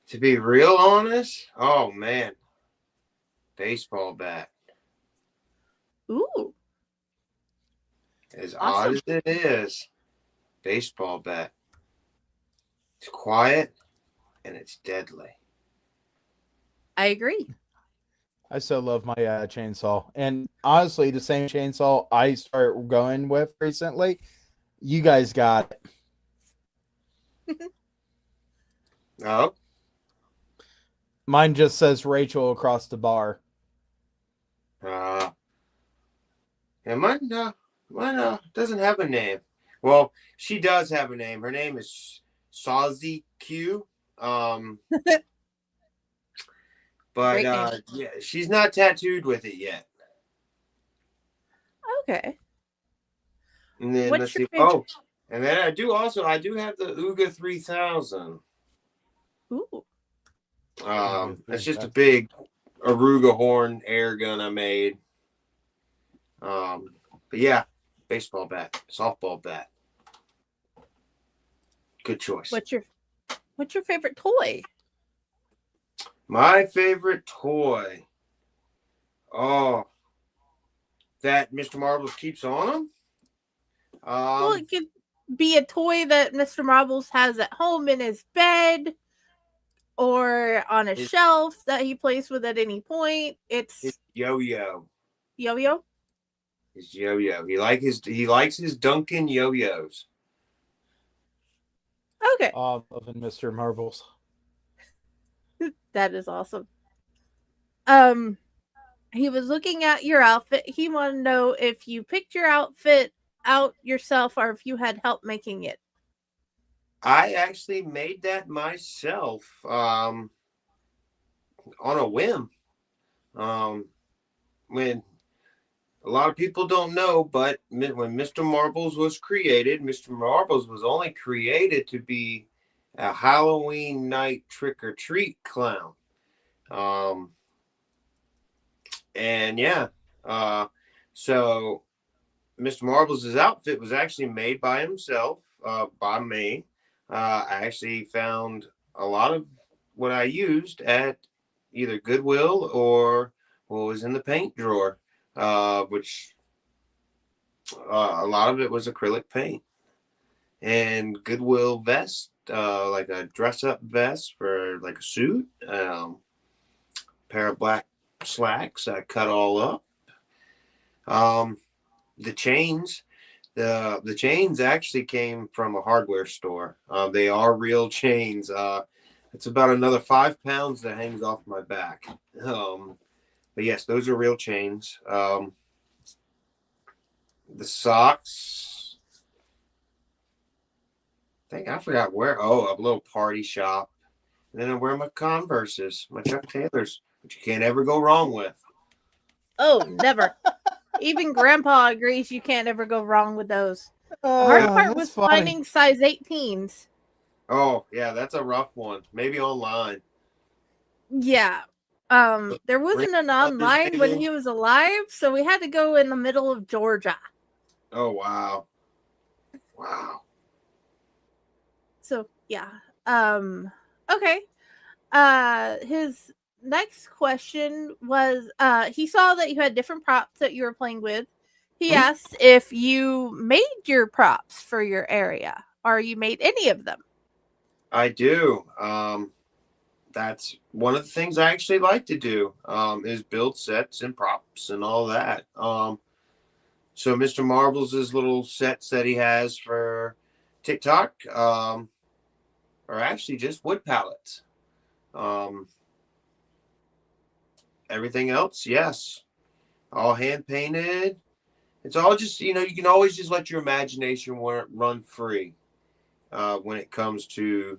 to be real honest, oh man, baseball bat. Ooh. As odd as it is, baseball bat. It's quiet and it's deadly. I agree. I so love my chainsaw. And honestly, the same chainsaw I started going with recently, you guys got it. Oh. Mine just says Rachel across the bar. Yeah, mine doesn't have a name. Well, she does have a name. Her name is Sawzy Q. But yeah, she's not tattooed with it yet. Okay. And then What's let's your see. favorite? Oh, and then I do have the Uga 3000. Ooh. It's just a big Aruga horn air gun I made. But yeah, baseball bat, softball bat. Good choice. What's your favorite toy? My favorite toy. Oh, that Mr. Marbles keeps on him. Well, it could be a toy that Mr. Marbles has at home in his bed or on a shelf that he plays with at any point. It's his yo-yo. Yo-yo? His yo-yo. He likes his Duncan yo-yos. Okay. Loving Mr. Marbles. That is awesome. He was looking at your outfit. He wanted to know if you picked your outfit out yourself or if you had help making it. I actually made that myself on a whim. When a lot of people don't know, but when Mr. Marbles was created, Mr. Marbles was only created to be a Halloween night trick-or-treat clown. And yeah, so Mr. Marbles' outfit was actually made by himself, by me. I actually found a lot of what I used at either Goodwill or what was in the paint drawer, which a lot of it was acrylic paint. And Goodwill vest, like a dress-up vest for like a suit, pair of black slacks I cut all up. The chains, the chains actually came from a hardware store. They are real chains. It's about another 5 pounds that hangs off my back. But yes, those are real chains. The socks, I forgot where. Oh, a little party shop. And then I wear my Converses, my Chuck Taylors, which you can't ever go wrong with. Oh, never. Even Grandpa agrees you can't ever go wrong with those. The hard part was finding size 18s. Oh, yeah, that's a rough one. Maybe online. Yeah. There wasn't an online when he was alive, so we had to go in the middle of Georgia. Oh, wow. Wow. So, yeah. Okay. His next question was, he saw that you had different props that you were playing with. He asked if you made your props for your area, or you made any of them. I do. That's one of the things I actually like to do, is build sets and props and all that. So Mr. Marbles' little sets that he has for TikTok are actually just wood pallets. Everything else, yes, all hand painted. It's all just, you can always just let your imagination run free when it comes to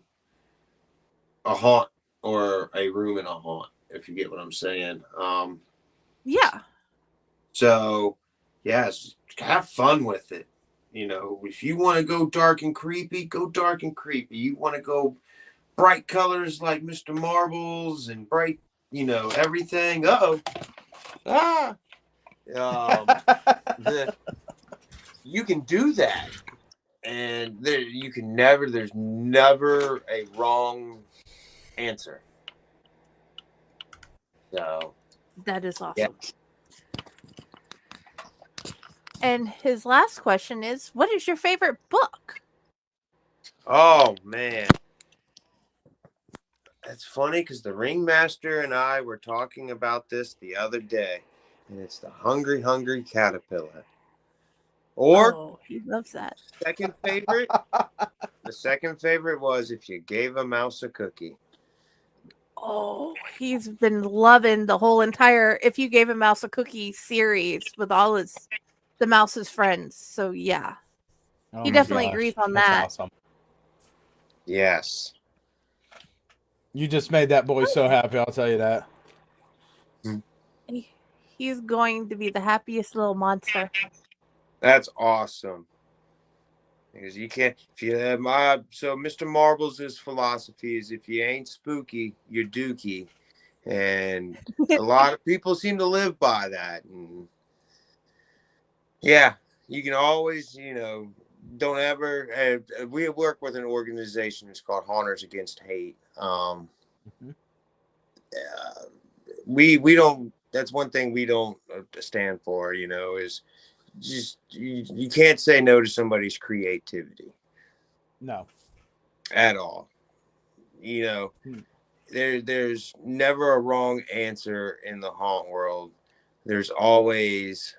a haunt or a room in a haunt, if you get what I'm saying. Yeah. So, yes, have fun with it. If you want to go dark and creepy, go dark and creepy. You want to go bright colors like Mr. Marbles and bright, everything. You can do that, and there's never a wrong answer. So that is awesome. Yeah. And his last question is, what is your favorite book? Oh man, it's funny because the ringmaster and I were talking about this the other day, and it's the hungry, hungry caterpillar. Or he loves that. Second favorite. The second favorite was if you gave a mouse a cookie. Oh, he's been loving the whole entire "If You Gave a Mouse a Cookie" series with all the mouse's friends. So yeah, he definitely agrees on that. Awesome. Yes. You just made that boy so happy, I'll tell you that. He's going to be the happiest little monster. That's awesome. Because you can't, if you have so Mr. Marbles' philosophy is if you ain't spooky, you're dookie. And a lot of people seem to live by that. And yeah, you can always, don't ever, we work with an organization, it's called Haunters Against Hate. We don't, that's one thing we don't stand for, is just you can't say no to somebody's creativity. No. At all. There's never a wrong answer in the haunt world. There's always,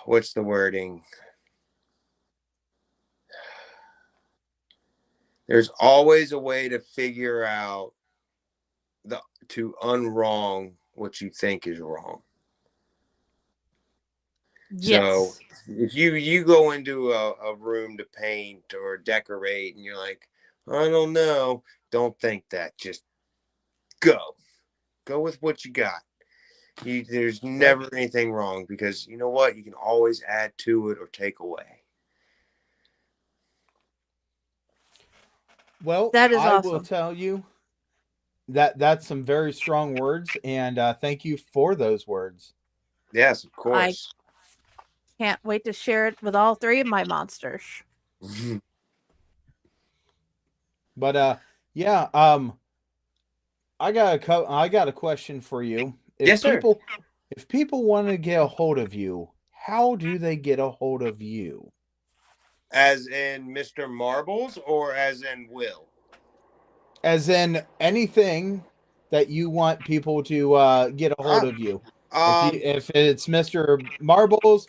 what's the wording? There's always a way to figure out to unwrong what you think is wrong. Yes. So if you go into a room to paint or decorate and you're like, I don't know, don't think that. Just go with what you got. There's never anything wrong because you know what? You can always add to it or take away. Well, that is I awesome. will tell you that's some very strong words, and thank you for those words. Yes, of course. Can't wait to share it with all three of my monsters. But yeah, I got a question for you. Yes, sir. If people want to get a hold of you, how do they get a hold of you? As in Mr. Marbles or as in Will? As in anything that you want people to get a hold of you. If it's Mr. Marbles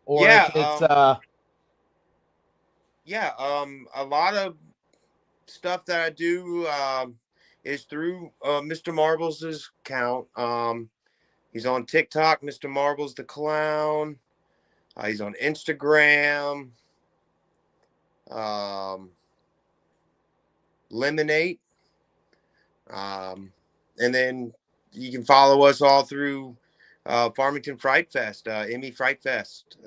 or if it's a lot of stuff that I do is through Mr. Marbles' account. He's on TikTok, Mr. Marbles the Clown. He's on Instagram. Lemonade. And then you can follow us all through Farmington Fright Fest, Emmy Fright Fest.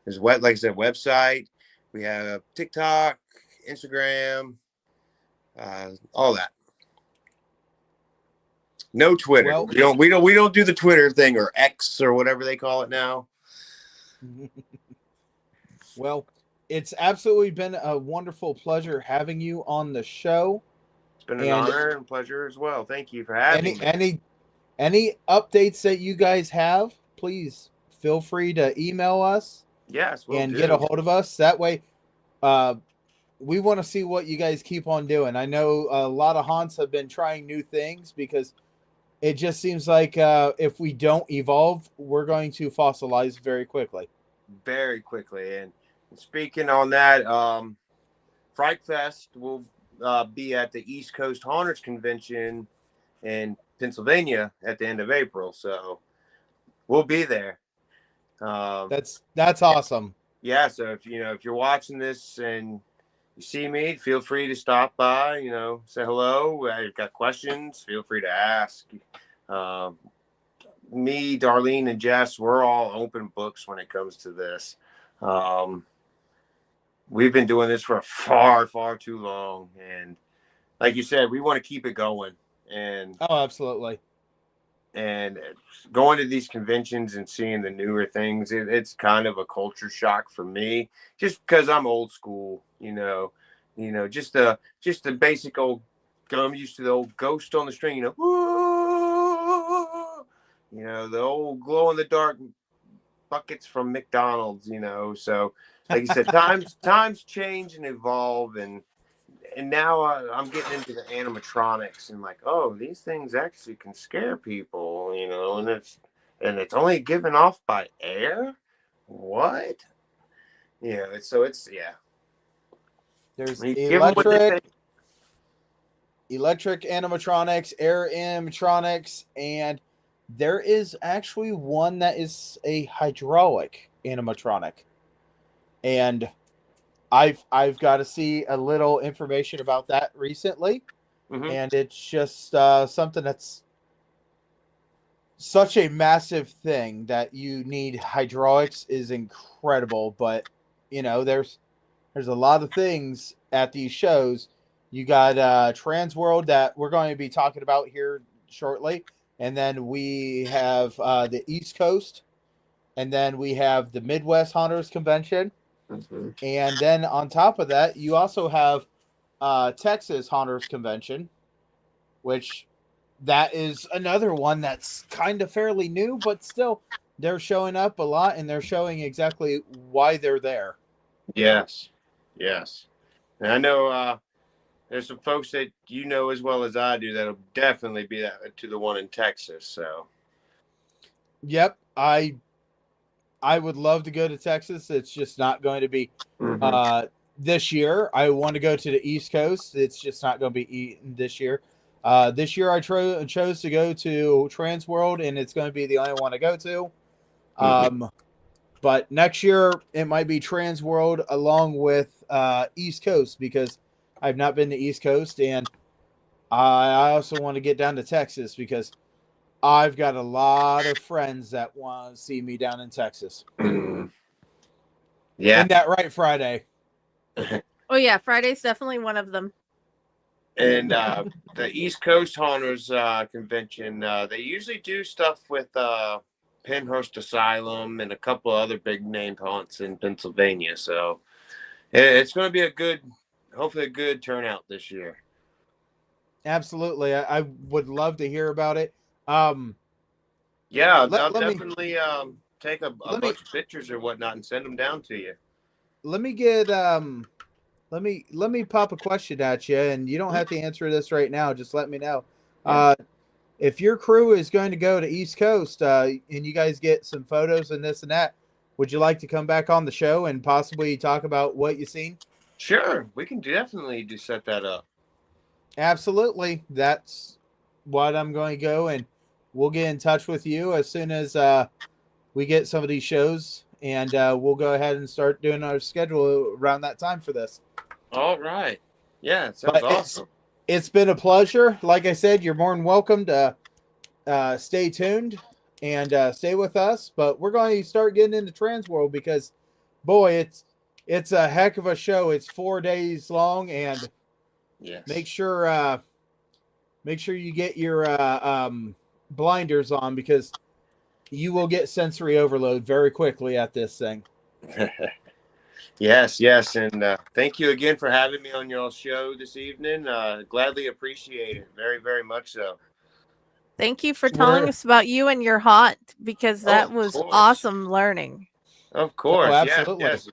There's like I said, website. We have TikTok, Instagram, all that. No Twitter. Well, we don't do the Twitter thing or X or whatever they call it now. Well, it's absolutely been a wonderful pleasure having you on the show. It's been an honor and pleasure as well. Thank you for having me. Any updates that you guys have, please feel free to email us. Yes, and get a hold of us. That way, we want to see what you guys keep on doing. I know a lot of haunts have been trying new things because it just seems like if we don't evolve, we're going to fossilize very quickly. Very quickly. And speaking on that, Fright Fest will be at the East Coast Haunters Convention in Pennsylvania at the end of April. So we'll be there. That's awesome. Yeah. So if you're watching this and you see me, feel free to stop by, say hello. I've got questions. Feel free to ask. Me, Darlene, and Jess, we're all open books when it comes to this. We've been doing this for far, far too long. And like you said, we want to keep it going. And absolutely. And going to these conventions and seeing the newer things, it's kind of a culture shock for me, just because I'm old school, just the basic old, I'm used to the old ghost on the string, the old glow in the dark buckets from McDonald's, so like you said, times change and evolve, and now I'm getting into the animatronics and like, oh, these things actually can scare people, you know, and it's only given off by air. What? Yeah, it's There's give them what they say. electric animatronics, air animatronics, and there is actually one that is a hydraulic animatronic. And I've got to see a little information about that recently, and it's just something that's such a massive thing that you need hydraulics is incredible. But you know, there's a lot of things at these shows. You got Transworld that we're going to be talking about here shortly, and then we have the East Coast, and then we have the Midwest Hunters Convention. And then on top of that, you also have Texas Hunters Convention, which that is another one that's kind of fairly new, but still they're showing up a lot and they're showing exactly why they're there. Yes. And I know there's some folks that you know as well as I do that'll definitely be to the one in Texas. So. Yep, I would love to go to Texas. It's just not going to be this year. I want to go to the East Coast. It's just not going to be this year. This year I chose to go to Transworld, and it's going to be the only one I go to. But next year it might be Transworld along with East Coast, because I've not been to East Coast, and I also want to get down to Texas because I've got a lot of friends that want to see me down in Texas. Yeah. Isn't that right, Friday? Oh, yeah. Friday's definitely one of them. And the East Coast Hunters Convention, they usually do stuff with Penhurst Asylum and a couple other big named haunts in Pennsylvania. So it's going to be hopefully a good turnout this year. Absolutely. I would love to hear about it. Yeah, I'll definitely take a bunch of pictures or whatnot and send them down to you. Let me get let me pop a question at you, and you don't have to answer this right now. Just let me know. If your crew is going to go to East Coast, and you guys get some photos and this and that, would you like to come back on the show and possibly talk about what you've seen? Sure, we can definitely set that up. Absolutely. That's what I'm going to go, and we'll get in touch with you as soon as we get some of these shows, and we'll go ahead and start doing our schedule around that time for this. All right. Yeah, it sounds awesome. It's been a pleasure. Like I said, you're more than welcome to stay tuned and stay with us. But we're going to start getting into Transworld because, boy, it's a heck of a show. It's 4 days long, and make sure you get your blinders on, because you will get sensory overload very quickly at this thing. Yes, and thank you again for having me on your show this evening. Gladly appreciate it, very, very much so. Thank you for telling us about you and your haunt, because that was awesome learning. Of course, absolutely. Yes.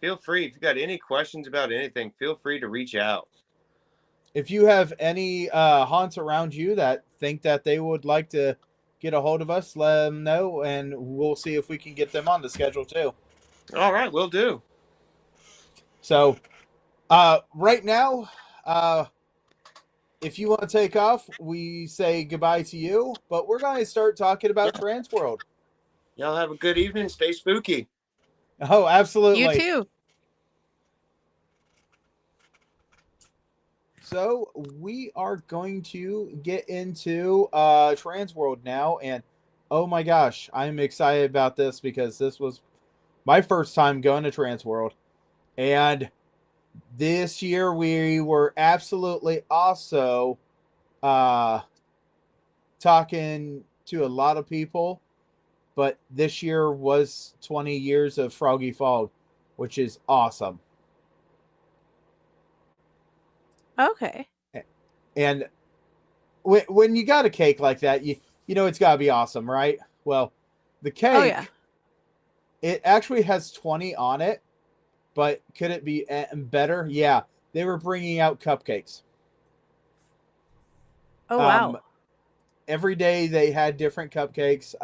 Feel free, if you got any questions about anything, feel free to reach out. If you have any haunts around you that think that they would like to get a hold of us, let them know, and we'll see if we can get them on the schedule too. All right, we'll do. So, right now, if you want to take off, we say goodbye to you, but we're going to start talking about Transworld. Y'all have a good evening. Stay spooky. Oh, absolutely. You too. So we are going to get into Transworld now, and oh my gosh, I'm excited about this because this was my first time going to Transworld, and this year we were absolutely also talking to a lot of people, but this year was 20 years of Froggy Fog, which is awesome. Okay. And when you got a cake like that, you know it's got to be awesome, right? Well, the cake, it actually has 20 on it, but could it be better? Yeah, they were bringing out cupcakes. Oh wow. Every day they had different cupcakes.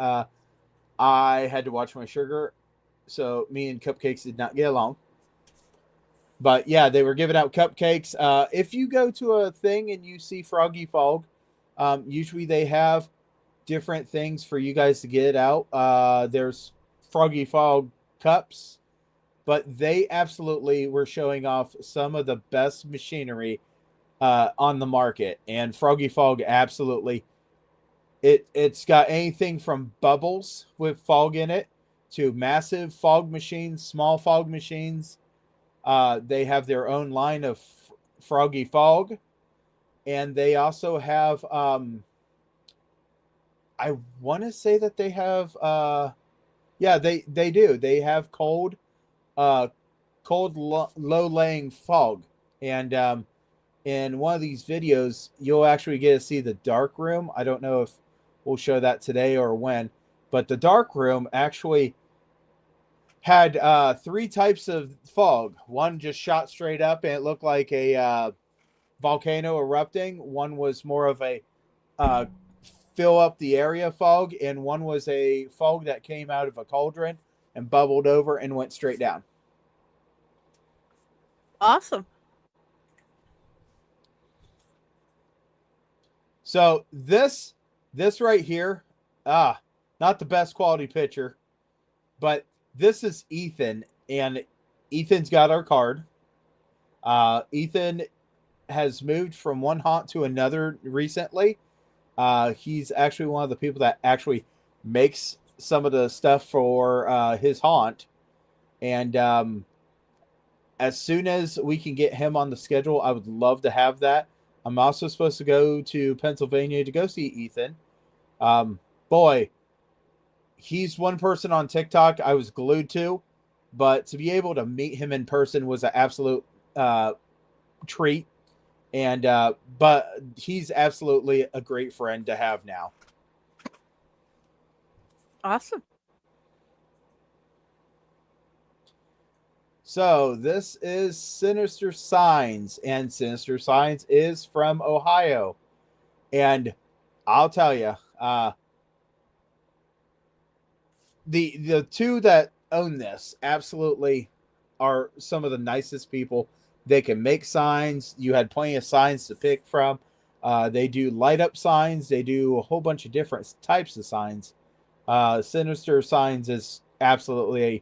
I had to watch my sugar, so me and cupcakes did not get along. But yeah, they were giving out cupcakes. If you go to a thing and you see Froggy Fog, usually they have different things for you guys to get out. There's Froggy Fog cups, but they absolutely were showing off some of the best machinery on the market. And Froggy Fog absolutely, it's got anything from bubbles with fog in it to massive fog machines, small fog machines. They have their own line of Froggy Fog, and they also have I want to say that they have yeah, they do. They have cold low laying fog. And in one of these videos, you'll actually get to see the dark room. I don't know if we'll show that today or when, but the dark room actually had 3 types of fog. One just shot straight up and it looked like a volcano erupting. One was more of a fill up the area fog, and one was a fog that came out of a cauldron and bubbled over and went straight down. Awesome. So this right here, not the best quality picture, but this is Ethan, and Ethan's got our card. Ethan has moved from one haunt to another recently. He's actually one of the people that actually makes some of the stuff for his haunt. And as soon as we can get him on the schedule, I would love to have that. I'm also supposed to go to Pennsylvania to go see Ethan. Boy, he's one person on TikTok I was glued to, but to be able to meet him in person was an absolute treat. And but he's absolutely a great friend to have now. Awesome. So this is Sinister Signs, and Sinister Signs is from Ohio. And I'll tell you, the two that own this absolutely are some of the nicest people. They can make signs. You had plenty of signs to pick from. They do light up signs. They do a whole bunch of different types of signs. Sinister Signs is absolutely a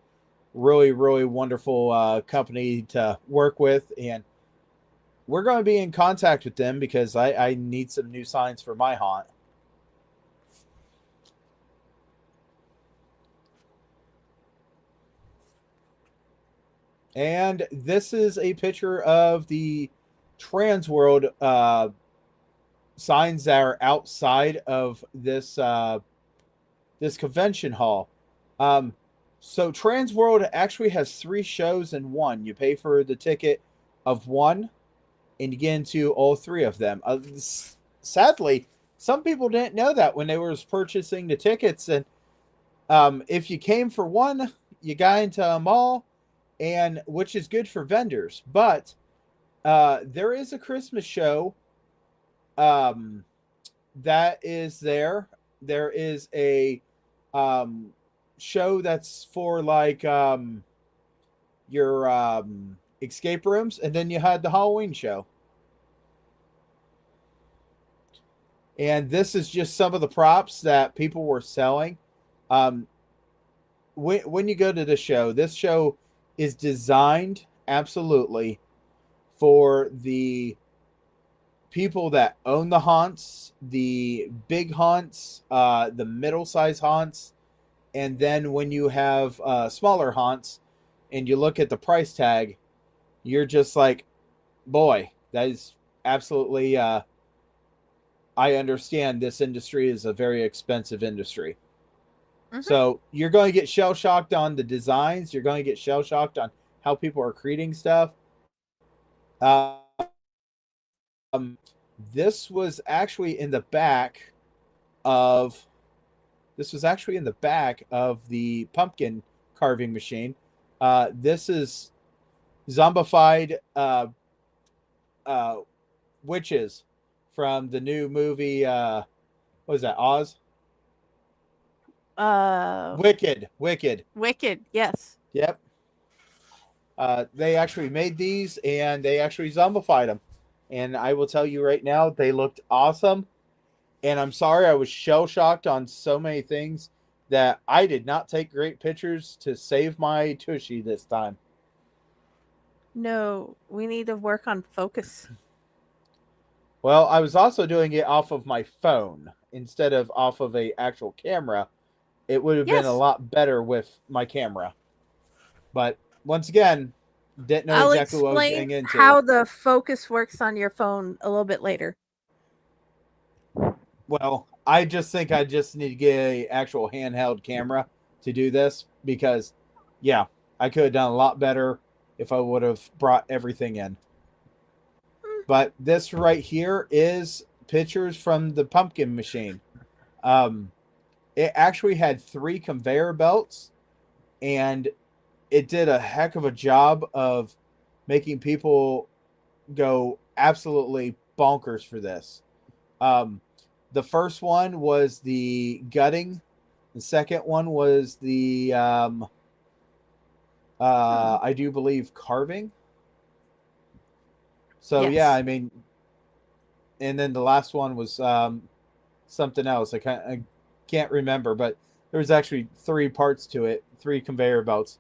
really, really wonderful company to work with. And we're going to be in contact with them because I need some new signs for my haunt. And this is a picture of the Trans World signs that are outside of this this convention hall. So Trans World actually has 3 shows in one. You pay for the ticket of one, and you get into all 3 of them. Sadly, some people didn't know that when they were purchasing the tickets. And if you came for one, you got into them all. And which is good for vendors, but there is a Christmas show that is there. There is a show that's for like your escape rooms, and then you had the Halloween show. And this is just some of the props that people were selling. When you go to this show is designed absolutely for the people that own the haunts, the big haunts, the middle-sized haunts, and then when you have smaller haunts and you look at the price tag, you're just like, boy, that is absolutely I understand this industry is a very expensive industry. Mm-hmm. So you're going to get shell-shocked on the designs. You're going to get shell-shocked on how people are creating stuff. This was actually in the back of the pumpkin carving machine. This is zombified witches from the new movie. What was that? Oz? Wicked. Wicked, yes. Yep. They actually made these and they actually zombified them. And I will tell you right now, they looked awesome. And I'm sorry, I was shell shocked on so many things that I did not take great pictures to save my tushy this time. No, we need to work on focus. Well, I was also doing it off of my phone instead of off of a actual camera. It would have been a lot better with my camera. But once again, didn't know exactly what I was getting into. How the focus works on your phone a little bit later. Well, I just think I just need to get an actual handheld camera to do this because, yeah, I could have done a lot better if I would have brought everything in. But this right here is pictures from the pumpkin machine. It actually had 3 conveyor belts, and it did a heck of a job of making people go absolutely bonkers for this. The first one was the gutting. The second one was the, I do believe, carving. So, yes. yeah, I mean, and then the last one was something else. I can't remember, but there was actually 3 parts to it, 3 conveyor belts.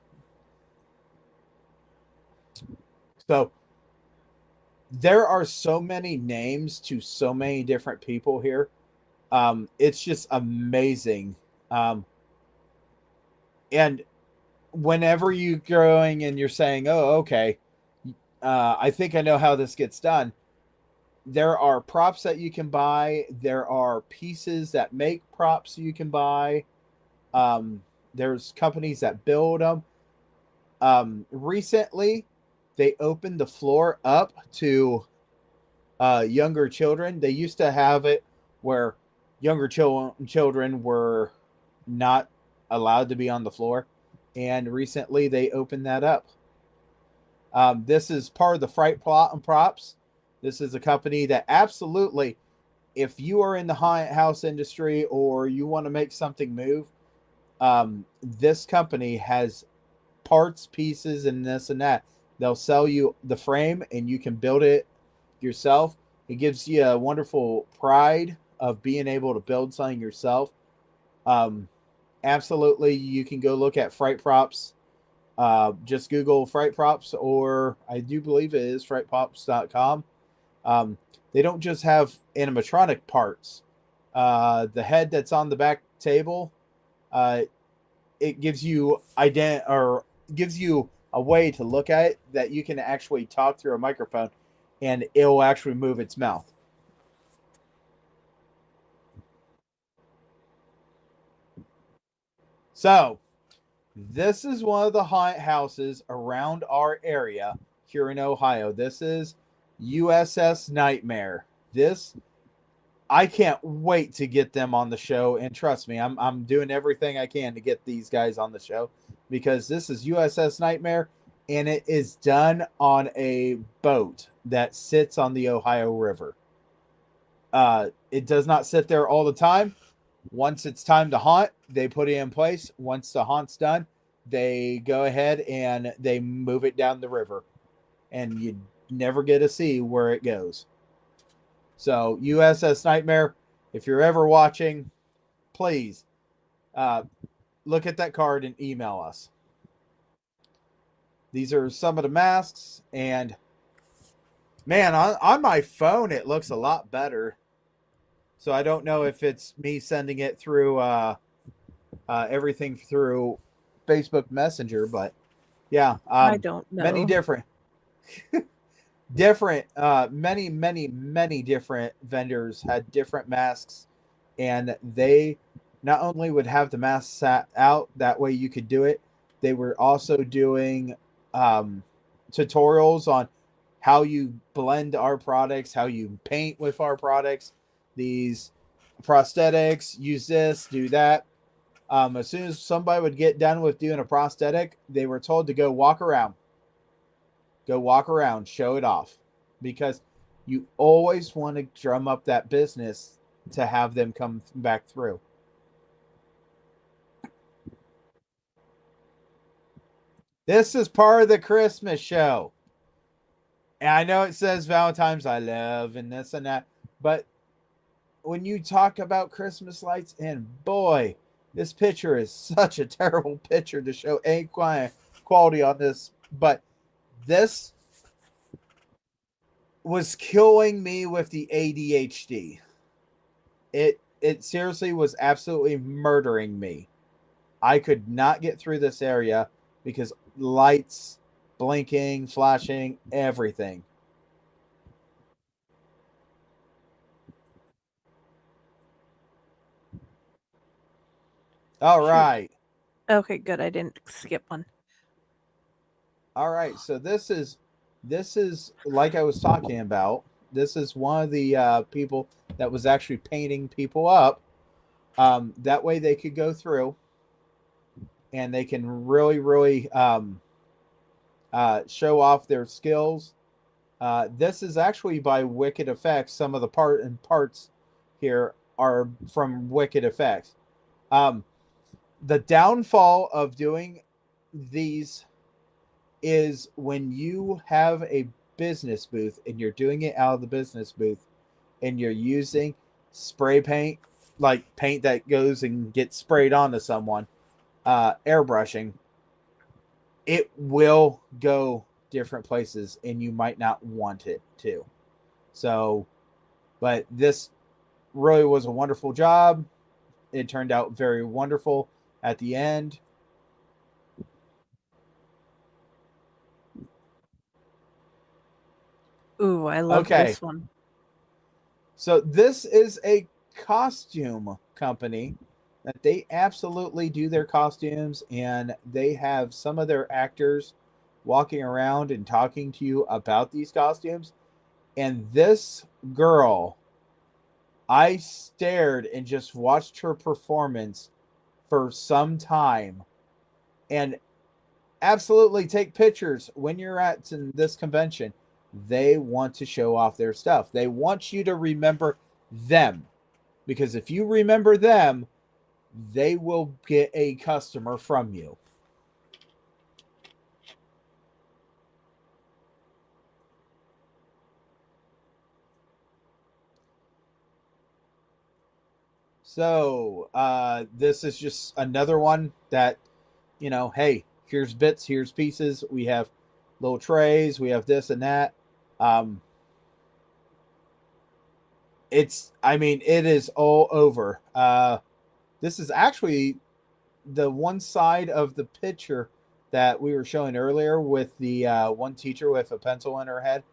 So there are so many names to so many different people here. It's just amazing. And whenever you're going and you're saying, oh, okay, I think I know how this gets done. There are props that you can buy. There are pieces that make props you can buy. There's companies that build them. Recently, they opened the floor up to younger children. They used to have it where younger children were not allowed to be on the floor. And recently, they opened that up. This is part of the Fright Plot and Props. This is a company that absolutely, if you are in the haunted house industry or you want to make something move, this company has parts, pieces, and this and that. They'll sell you the frame and you can build it yourself. It gives you a wonderful pride of being able to build something yourself. Absolutely, you can go look at Fright Props. Just Google Fright Props, or I do believe it is frightprops.com. They don't just have animatronic parts. The head that's on the back table, it gives you gives you a way to look at it that you can actually talk through a microphone, and it'll actually move its mouth. So, this is one of the haunted houses around our area here in Ohio. This is USS Nightmare. I can't wait to get them on the show, and trust me, I'm doing everything I can to get these guys on the show because this is USS Nightmare, and it is done on a boat that sits on the Ohio River. It does not sit there all the time. Once it's time to haunt, they put it in place. Once the haunt's done, they go ahead and they move it down the river, and you never get to see where it goes. So USS Nightmare, if you're ever watching, please look at that card and email us. These are some of the masks, and man, on my phone it looks a lot better. So I don't know if it's me sending it through everything through Facebook Messenger, but yeah, I don't know. Many different many different vendors had different masks, and they not only would have the masks sat out that way you could do it, they were also doing tutorials on how you blend our products, how you paint with our products, these prosthetics, use this, do that. As soon as somebody would get done with doing a prosthetic, they were told to go walk around, show it off, because You always want to drum up that business to have them come back through. This is part of the Christmas show. And I know it says Valentine's I love and this and that, but when you talk about Christmas lights, and boy, this picture is such a terrible picture to show any quality on this, but this was killing me with the ADHD. It seriously was absolutely murdering me. I could not get through this area because lights, blinking, flashing, everything. All right. Okay, good. I didn't skip one. All right. So this is like I was talking about. This is one of the people that was actually painting people up. That way they could go through and they can really, really show off their skills. This is actually by Wicked Effects. Some of the parts here are from Wicked Effects. The downfall of doing these is when you have a business booth and you're doing it out of the business booth and you're using spray paint, like paint that goes and gets sprayed onto someone, airbrushing, it will go different places and you might not want it to. So, but this really was a wonderful job. It turned out very wonderful at the end. Ooh, I love this one. So this is a costume company that they absolutely do their costumes, and they have some of their actors walking around and talking to you about these costumes. And this girl, I stared and just watched her performance for some time, and absolutely take pictures when you're at this convention. They want to show off their stuff. They want you to remember them, because if you remember them, they will get a customer from you. So this is just another one that, you know, hey, here's bits, here's pieces. We have little trays, we have this and that. It is all over. This is actually the one side of the picture that we were showing earlier with the one teacher with a pencil in her head.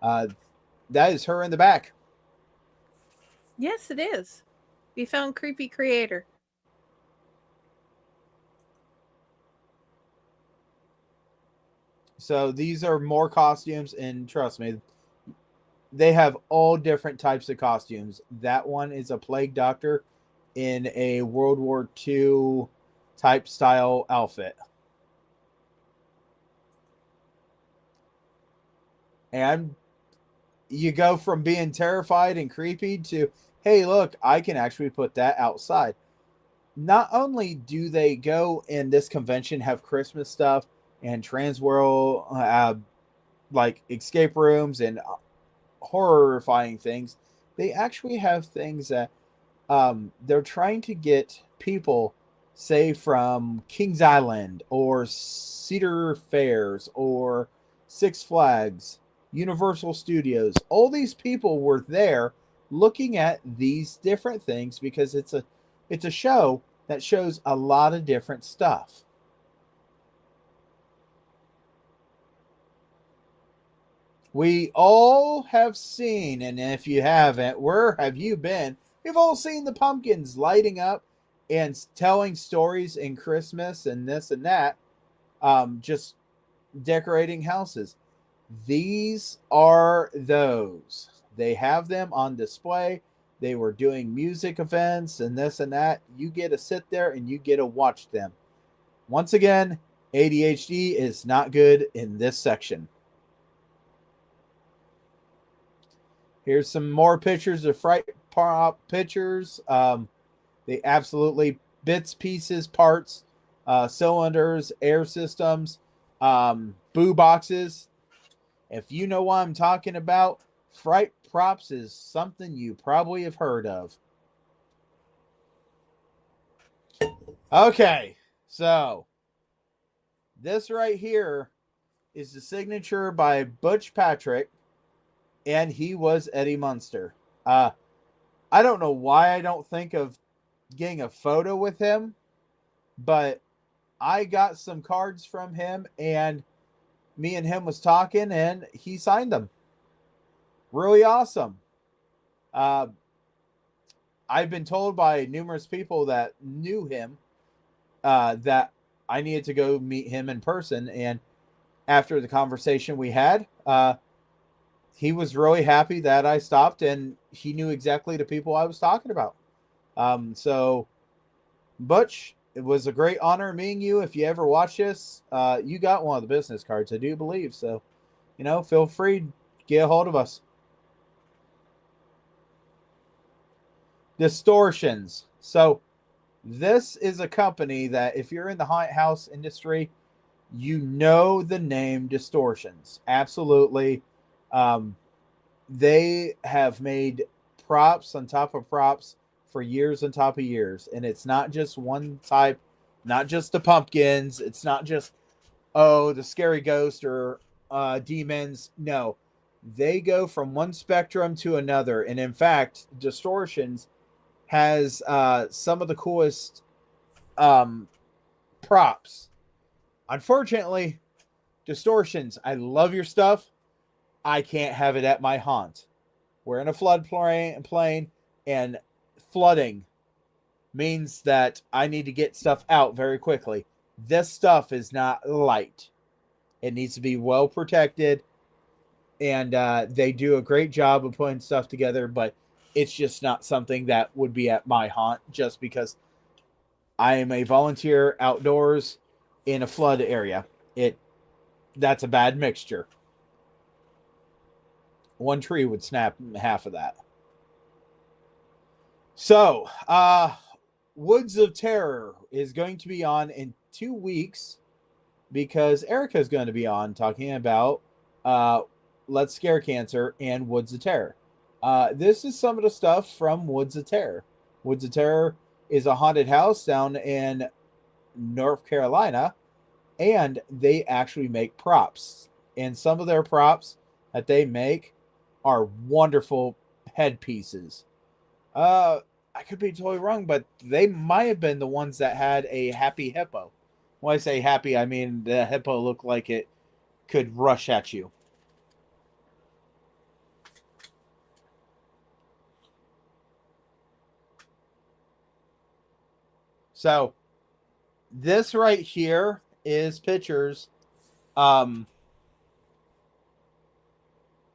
That is her in the back. Yes, it is. We found creepy creator. So these are more costumes, and trust me, they have all different types of costumes. That one is a plague doctor in a World War II type style outfit. And you go from being terrified and creepy to, hey, look, I can actually put that outside. Not only do they go in this convention have Christmas stuff and transworld, like escape rooms and horrifying things, they actually have things that they're trying to get people, say, from Kings Island or Cedar Fairs or Six Flags, Universal Studios. All these people were there looking at these different things because it's a show that shows a lot of different stuff. We all have seen, and if you haven't, where have you been? We've all seen the pumpkins lighting up and telling stories in Christmas and this and that, just decorating houses. These are those. They have them on display. They were doing music events and this and that. You get to sit there and you get to watch them. Once again, ADHD is not good in this section. Here's some more pictures of fright prop pictures. They absolutely bits, pieces, parts, cylinders, air systems, boo boxes. If you know what I'm talking about, fright props is something you probably have heard of. Okay, so this right here is the signature by Butch Patrick, and he was Eddie Munster. I don't know why I don't think of getting a photo with him, but I got some cards from him, and me and him was talking, and he signed them. Really awesome. I've been told by numerous people that knew him that I needed to go meet him in person, and after the conversation we had, he was really happy that I stopped, and he knew exactly the people I was talking about. So, Butch, it was a great honor meeting you. If you ever watch this, you got one of the business cards, I do believe. So, feel free to get a hold of us. Distortions. So, this is a company that if you're in the haunted house industry, you know the name Distortions. Absolutely. They have made props on top of props for years on top of years. And it's not just one type, not just the pumpkins. It's not just, the scary ghost or demons. No, they go from one spectrum to another. And in fact, Distortions has some of the coolest props. Unfortunately, Distortions, I love your stuff. I can't have it at my haunt. We're in a floodplain, and flooding means that I need to get stuff out very quickly. This stuff is not light. It needs to be well protected, and they do a great job of putting stuff together, but it's just not something that would be at my haunt just because I am a volunteer outdoors in a flood area. That's a bad mixture. One tree would snap half of that. So, Woods of Terror is going to be on in 2 weeks because Erica is going to be on talking about Let's Scare Cancer and Woods of Terror. This is some of the stuff from Woods of Terror. Woods of Terror is a haunted house down in North Carolina, and they actually make props. And some of their props that they make are wonderful headpieces. I could be totally wrong, but they might have been the ones that had a happy hippo. When I say happy, I mean the hippo looked like it could rush at you. So, this right here is pictures.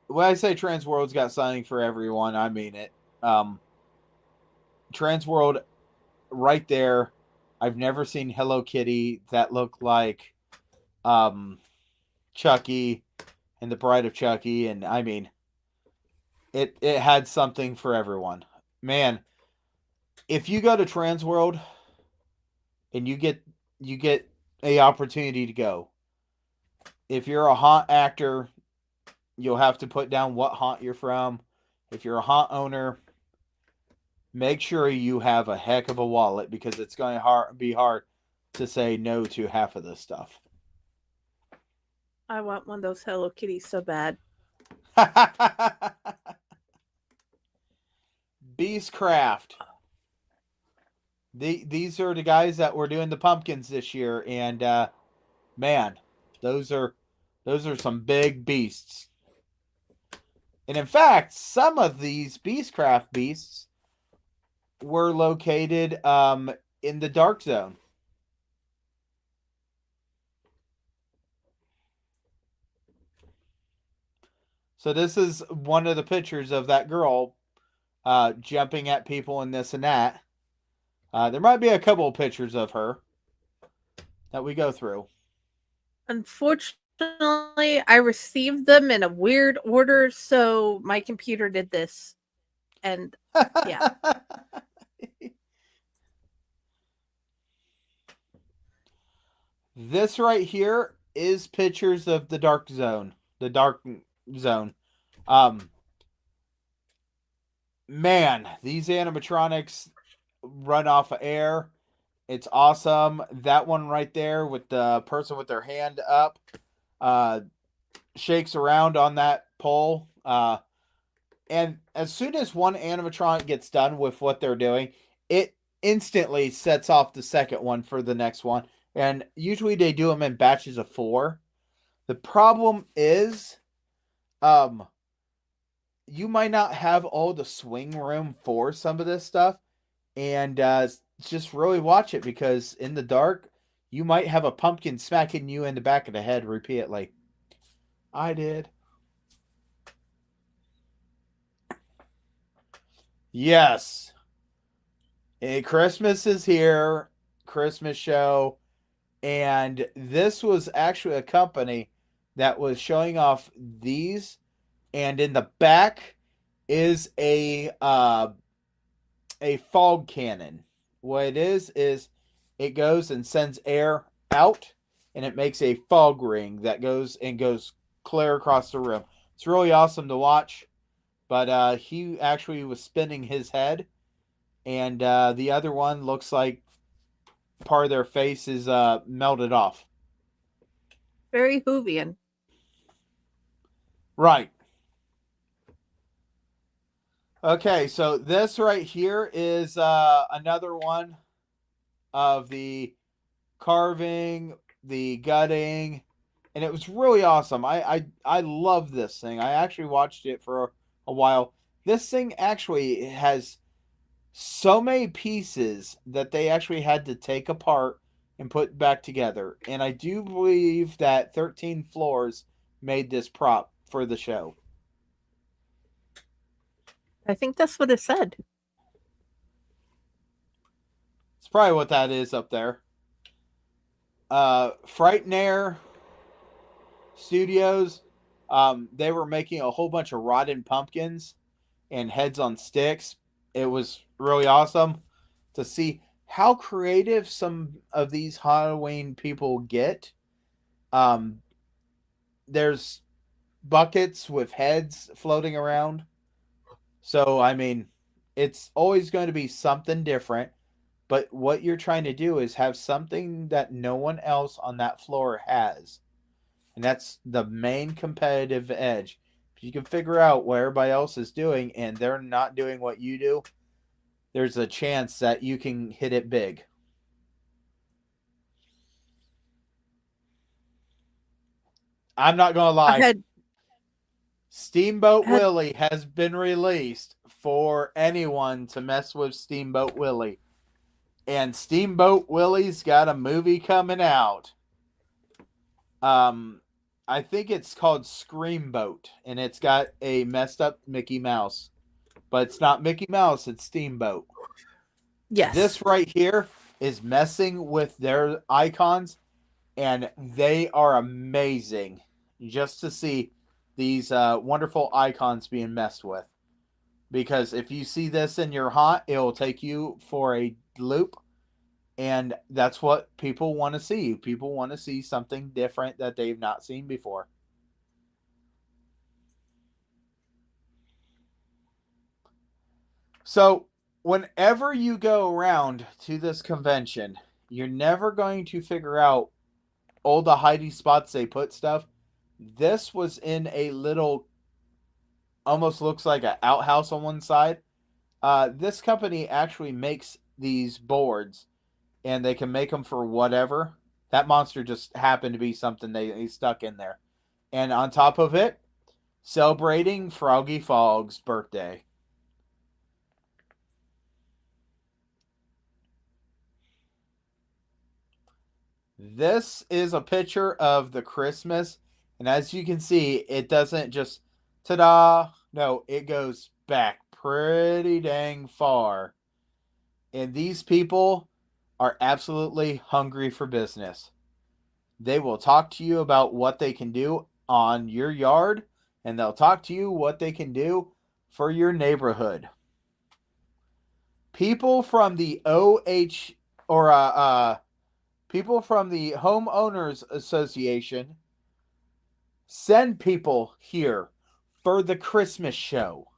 When I say Transworld's got something for everyone, I mean it. Transworld, right there. I've never seen Hello Kitty that looked like Chucky and the Bride of Chucky, and I mean, it had something for everyone. Man, if you go to Transworld and you get a opportunity to go, if you're a haunt actor, you'll have to put down what haunt you're from. If you're a haunt owner, make sure you have a heck of a wallet because it's going to be hard to say no to half of this stuff. I want one of those Hello Kitties so bad. Beastcraft. These are the guys that were doing the pumpkins this year, and man, those are some big beasts. And in fact, some of these Beastcraft beasts were located in the Dark Zone. So this is one of the pictures of that girl jumping at people and this and that. There might be a couple of pictures of her that we go through. Unfortunately, Unfortunately, I received them in a weird order, so my computer did this. And yeah. This right here is pictures of the dark zone. The dark zone. Man, these animatronics run off of air. It's awesome. That one right there with the person with their hand up shakes around on that pole. And as soon as one animatronic gets done with what they're doing, it instantly sets off the second one for the next one. And usually they do them in batches of 4. The problem is, you might not have all the swing room for some of this stuff. And just really watch it, because in the dark, you might have a pumpkin smacking you in the back of the head repeatedly. I did. Yes. Christmas is here. Christmas show. And this was actually a company that was showing off these. And in the back is a fog cannon. What it is it goes and sends air out, and it makes a fog ring that goes clear across the room. It's really awesome to watch. But he actually was spinning his head, and the other one looks like part of their face is melted off. Very Whovian. Right. Okay, so this right here is another one of the carving, the gutting, and it was really awesome. I love this thing. I actually watched it for a while. This thing actually has so many pieces that they actually had to take apart and put back together. And I do believe that 13 floors made this prop for the show. I think that's what it said. It's probably what that is up there. Frightenair Studios, they were making a whole bunch of rotten pumpkins and heads on sticks. It was really awesome to see how creative some of these Halloween people get. There's buckets with heads floating around. So, I mean, it's always going to be something different. But what you're trying to do is have something that no one else on that floor has. And that's the main competitive edge. If you can figure out what everybody else is doing and they're not doing what you do, there's a chance that you can hit it big. I'm not going to lie. Steamboat Willie has been released for anyone to mess with Steamboat Willie. And Steamboat Willie's got a movie coming out. I think it's called Screamboat, and it's got a messed up Mickey Mouse. But it's not Mickey Mouse, it's Steamboat. Yes. This right here is messing with their icons, and they are amazing just to see these wonderful icons being messed with. Because if you see this in your haunt, it will take you for a loop. And that's what people want to see. People want to see something different that they've not seen before. So, whenever you go around to this convention, you're never going to figure out all the hidey spots they put stuff. This was in a little, almost looks like an outhouse on one side. This company actually makes these boards, and they can make them for whatever. That monster just happened to be something they stuck in there. And on top of it, celebrating Froggy Fogg's birthday. This is a picture of the Christmas. And as you can see, it doesn't just, ta-da. No, it goes back pretty dang far. And these people are absolutely hungry for business. They will talk to you about what they can do on your yard, and they'll talk to you what they can do for your neighborhood. People from the people from the Homeowners Association send people here for the Christmas show.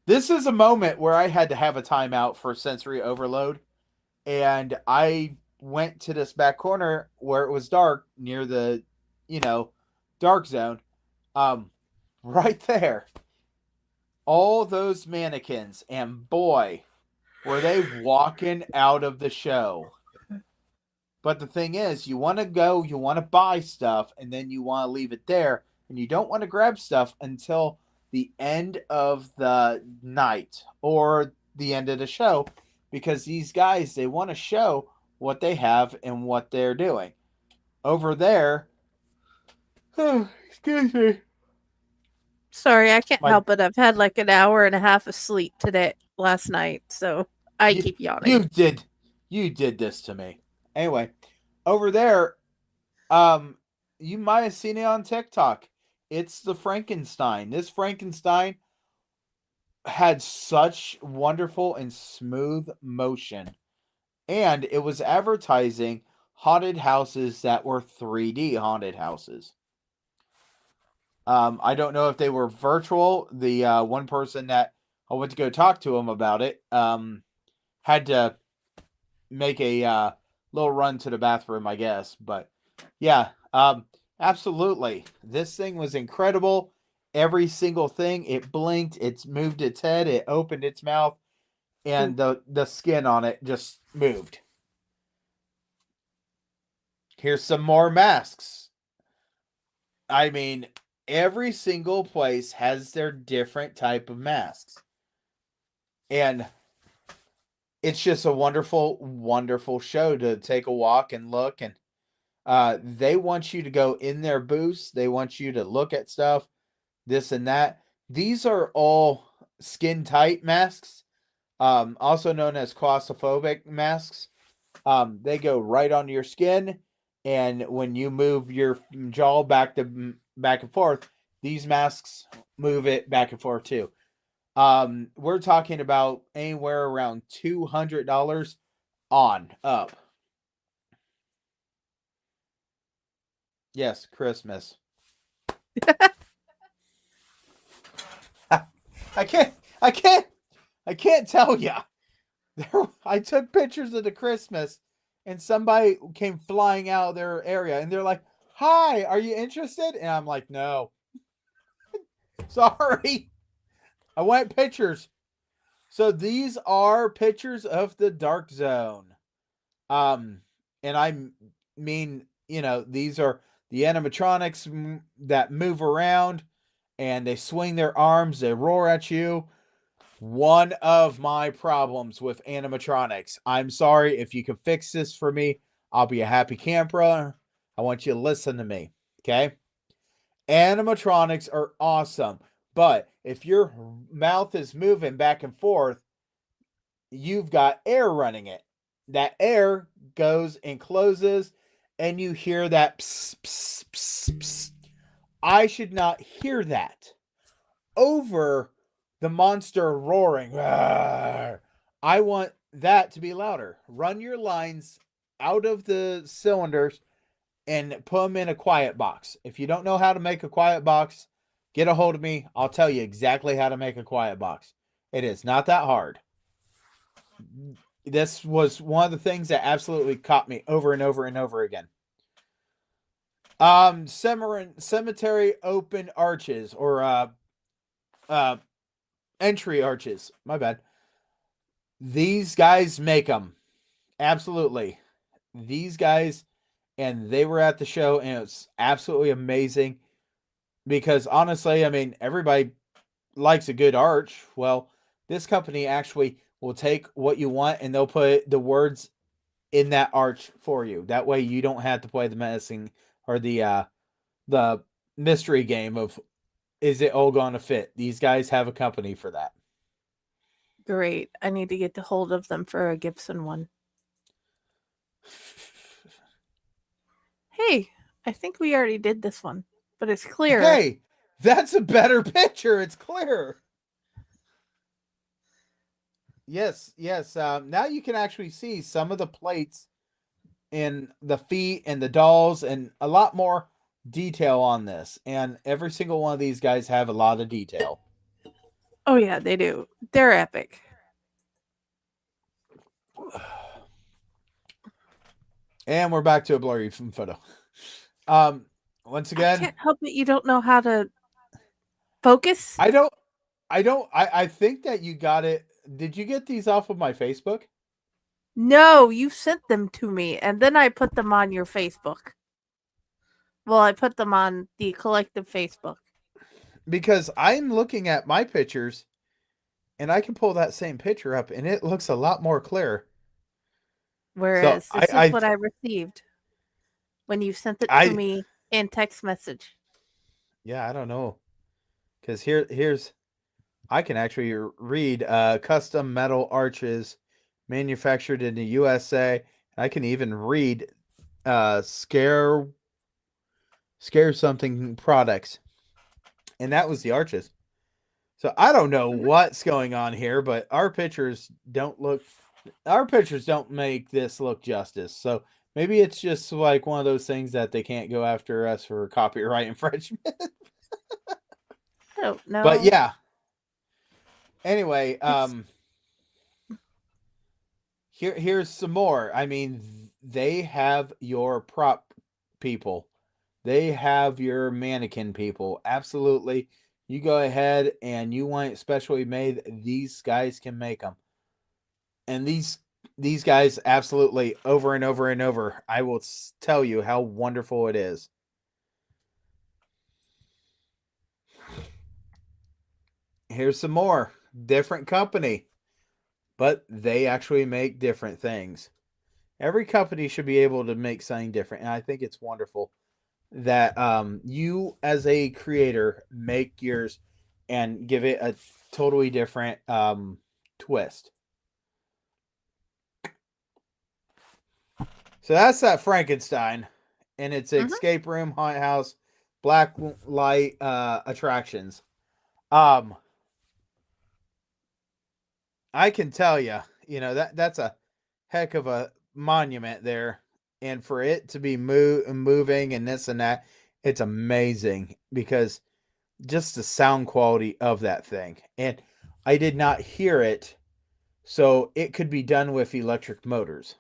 This is a moment where I had to have a timeout for sensory overload, and I went to this back corner where it was dark near the, dark zone. Right there. All those mannequins, and boy, were they walking out of the show. But the thing is, you want to go, you want to buy stuff, and then you want to leave it there, and you don't want to grab stuff until the end of the night or the end of the show, because these guys, they want to show what they have and what they're doing. Over there, excuse me. Sorry, I can't help it. I've had like an hour and a half of sleep last night, so I keep yawning. You did this to me. Anyway, over there, you might have seen it on TikTok. It's the Frankenstein. This Frankenstein had such wonderful and smooth motion. And it was advertising haunted houses that were 3D haunted houses. I don't know if they were virtual. The one person that I went to go talk to him about it had to make a little run to the bathroom, I guess. But yeah, absolutely. This thing was incredible. Every single thing, it blinked, it moved its head, it opened its mouth, and the skin on it just moved. Here's some more masks. I mean, every single place has their different type of masks. And it's just a wonderful, wonderful show to take a walk and look. And they want you to go in their booths. They want you to look at stuff, this and that. These are all skin tight masks, also known as claustrophobic masks. They go right onto your skin. And when you move your jaw back and forth, these masks move it back and forth too. We're talking about anywhere around $200 on up. Yes, Christmas. I can't tell you. I took pictures of the Christmas, and somebody came flying out of their area, and they're like, "Hi, are you interested?" And I'm like, "No, sorry." I want pictures. So these are pictures of the Dark Zone. And I mean, these are the animatronics that move around, and they swing their arms, they roar at you. One of my problems with animatronics. I'm sorry, if you can fix this for me, I'll be a happy camper. I want you to listen to me, okay? Animatronics are awesome, but if your mouth is moving back and forth, you've got air running it. That air goes and closes, and you hear that pss, pss, pss, pss. I should not hear that over the monster roaring. Rawr. I want that to be louder. Run your lines out of the cylinders and put them in a quiet box. If you don't know how to make a quiet box, get a hold of me. I'll tell you exactly how to make a quiet box. It is not that hard. This was one of the things that absolutely caught me over and over and over again. Cemetery open arches, or entry arches. My bad. These guys make them. Absolutely. These guys, and they were at the show, and it's absolutely amazing. Because honestly, I mean, everybody likes a good arch. Well, this company actually will take what you want, and they'll put the words in that arch for you. That way you don't have to play the menacing or the mystery game of, is it all going to fit? These guys have a company for that. Great. I need to get a hold of them for a Gibson one. Hey, I think we already did this one, but it's clearer. Hey, that's a better picture. It's clearer. Yes. Now you can actually see some of the plates in the feet and the dolls and a lot more detail on this. And every single one of these guys have a lot of detail. Oh yeah, they do. They're epic. And we're back to a blurry photo. Once again, I can't help it. You don't know how to focus. I think that you got it. Did you get these off of my Facebook? No, you sent them to me, and then I put them on your Facebook. Well, I put them on the collective Facebook. Because I'm looking at my pictures, and I can pull that same picture up, and it looks a lot more clear. Whereas this is what I received when you sent it to me in text message. Yeah, I don't know. Because here's I can actually read custom metal arches manufactured in the USA. I can even read scare something products. And that was the arches. So I don't know what's going on here, but our pictures don't make this look justice. So maybe it's just like one of those things that they can't go after us for copyright infringement. I don't know. But yeah. Anyway, here's some more. I mean, they have your prop people. They have your mannequin people. Absolutely. You go ahead and you want it specially made, these guys can make them. And these guys absolutely over and over and over. I will tell you how wonderful it is. Here's some more. Different company, but they actually make different things. Every company should be able to make something different, and I think it's wonderful that you as a creator make yours and give it a totally different twist. So that's that Frankenstein, and it's escape room, haunted house, black light attractions. I can tell you, that's a heck of a monument there. And for it to be moving and this and that, it's amazing because just the sound quality of that thing. And I did not hear it, so it could be done with electric motors.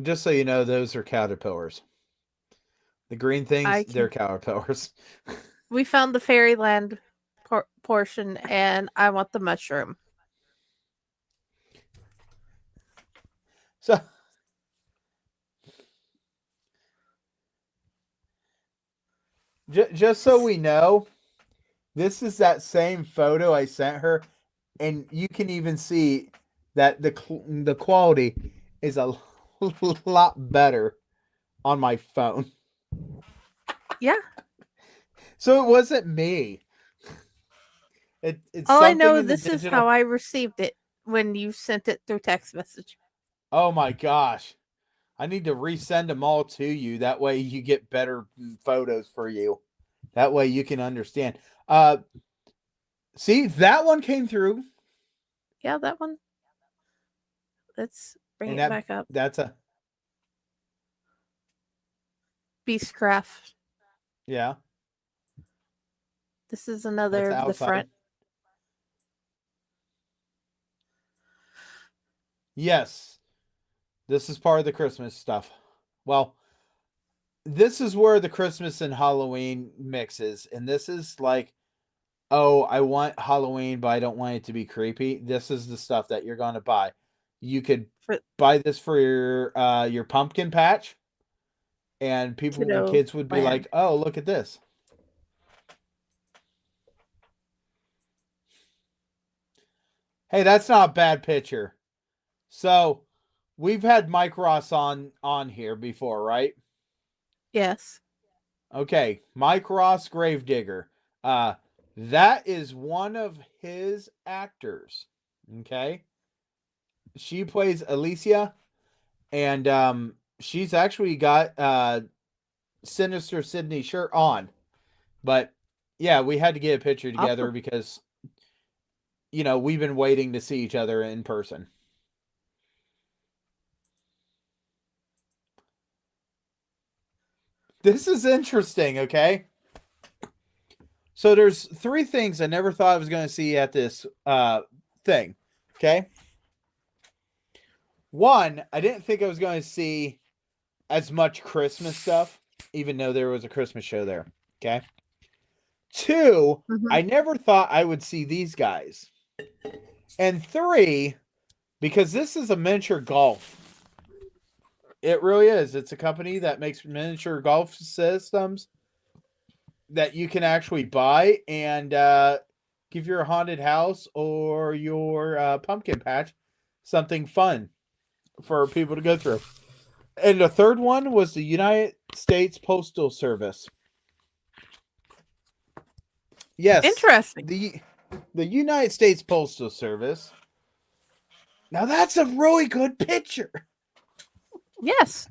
Just so you know, those are caterpillars. The green things, they're caterpillars. We found the fairyland portion, and I want the mushroom. So, just so we know, this is that same photo I sent her, and you can even see that the quality is a lot better on my phone. Yeah. So it wasn't me. It's all I know. This is how I received it when you sent it through text message. Oh my gosh. I need to resend them all to you. That way you get better photos for you. That way you can understand. See, that one came through. Yeah, that one. Let's bring it back up. That's a Beastcraft. Yeah. This is another the front. Yes. This is part of the Christmas stuff. Well, this is where the Christmas and Halloween mixes. And this is like, oh, I want Halloween, but I don't want it to be creepy. This is the stuff that you're going to buy. You could buy this for your pumpkin patch. And kids would be like, oh, look at this. Hey, that's not a bad picture. So, we've had Mike Ross on here before, right? Yes. Okay, Mike Ross, Gravedigger. That is one of his actors. Okay, she plays Alicia, and she's actually got Sinister Sydney shirt on. But yeah, we had to get a picture together because we've been waiting to see each other in person. This is interesting, okay? So there's 3 things I never thought I was going to see at this thing, okay? 1, I didn't think I was going to see as much Christmas stuff, even though there was a Christmas show there, okay? 2, I never thought I would see these guys. And 3, because this is a miniature golf. It really is. It's a company that makes miniature golf systems that you can actually buy and give your haunted house or your pumpkin patch something fun for people to go through. And the 3rd one was the United States Postal Service. Yes. Interesting. The United States Postal Service. Now that's a really good picture. Yes.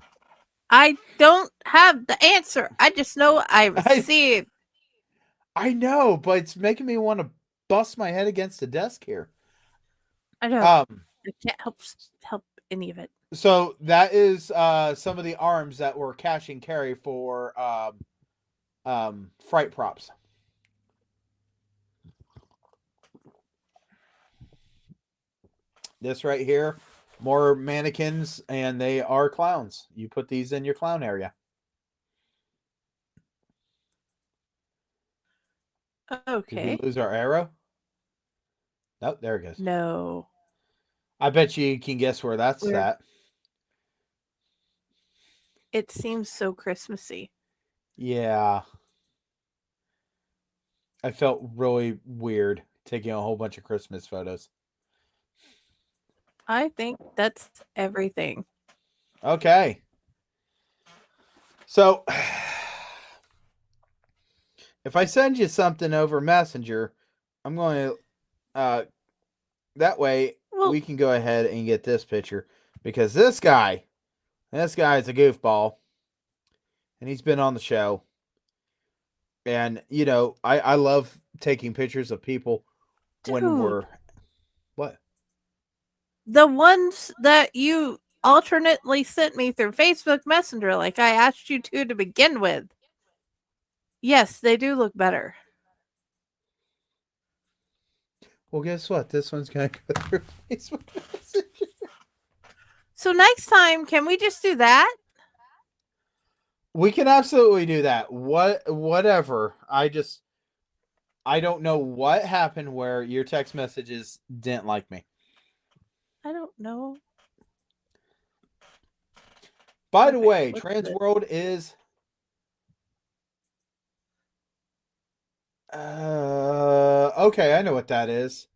I don't have the answer. I just know I see it. I know, but it's making me want to bust my head against the desk here. I know. I can't help any of it. So that is some of the arms that were cash and carry for fright props. This right here, more mannequins, and they are clowns. You put these in your clown area. Okay. Did we lose our arrow? Nope, there it goes. No. I bet you can guess where that's at. It seems so Christmassy. Yeah. I felt really weird taking a whole bunch of Christmas photos. I think that's everything. Okay. So, if I send you something over Messenger, I'm going to, that way we can go ahead and get this picture. Because this guy is a goofball. And he's been on the show. And, I love taking pictures of people when we're... What? The ones that you alternately sent me through Facebook Messenger, like I asked you to begin with. Yes, they do look better. Well, guess what? This one's going to go through Facebook Messenger. So next time, can we just do that? We can absolutely do that. Whatever. I don't know what happened where your text messages didn't like me. I don't know. By the way, Transworld is okay, I know what that is.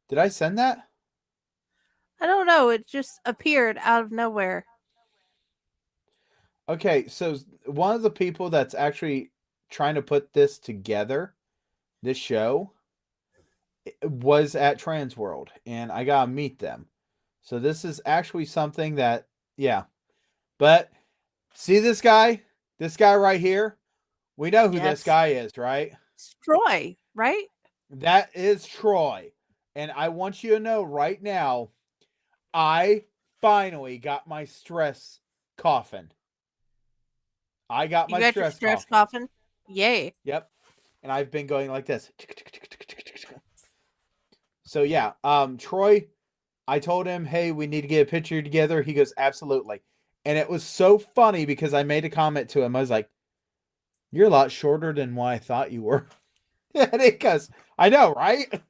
Did I send that? I don't know. It just appeared out of nowhere. Okay, so one of the people that's actually trying to put this together, this show, was at Transworld, and I got to meet them. So this is actually something that, yeah. But see this guy? This guy right here? We know who this guy is, right? It's Troy, right? That is Troy. And I want you to know right now, I finally got my stress coffin. I got my stress coffin. Yay. Yep. And I've been going like this. So yeah, Troy, I told him, hey, we need to get a picture together. He goes, absolutely. And it was so funny because I made a comment to him. I was like, you're a lot shorter than what I thought you were. And he goes, I know, right?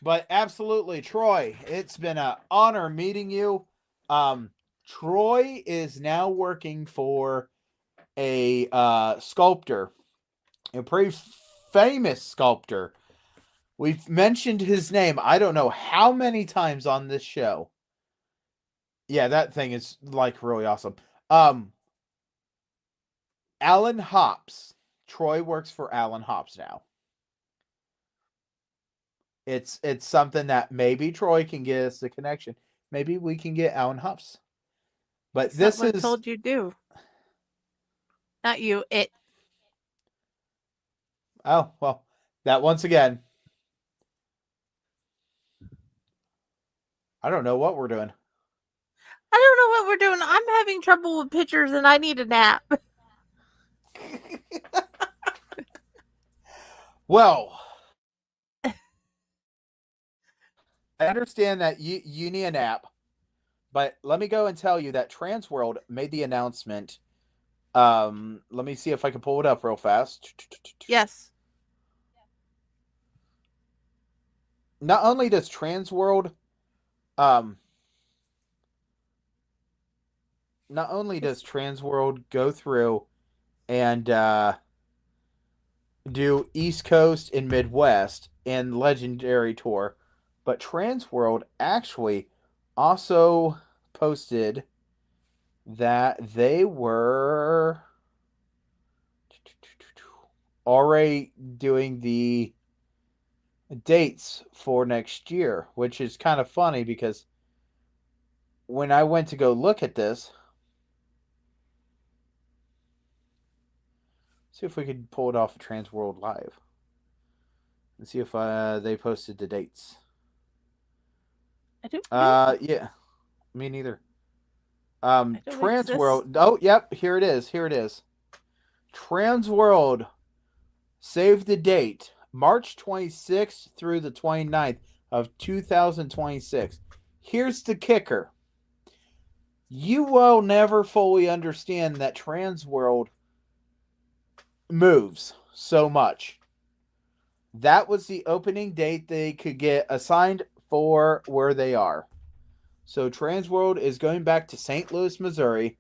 But absolutely, Troy, it's been an honor meeting you. Troy is now working for a sculptor, a pretty famous sculptor. We've mentioned his name, I don't know how many times on this show. Yeah, that thing is like really awesome. Alan Hops. Troy works for Alan Hops now. It's something that maybe Troy can get us the connection. Maybe we can get Alan Hops But That's this not what is I told you to do. Not you, it. oh well, that once again. I don't know what we're doing. I don't know what we're doing. I'm having trouble with pictures and I need a nap. Well, I understand that you need a nap, but let me go and tell you that Transworld made the announcement. Let me see if I can pull it up real fast. Yes. Not only does Transworld, go through and do East Coast and Midwest and Legendary Tour, but Transworld actually also posted that they were already doing the dates for next year, which is kind of funny because when I went to go look at this, see if we could pull it off of Transworld Live and see if they posted the dates. I don't yeah, me neither. Transworld. Exist. Oh, yep, here it is. Transworld, save the date, March 26th through the 29th of 2026. Here's the kicker. You will never fully understand that Transworld moves so much. That was the opening date they could get assigned for where they are. So Transworld is going back to St. Louis, Missouri,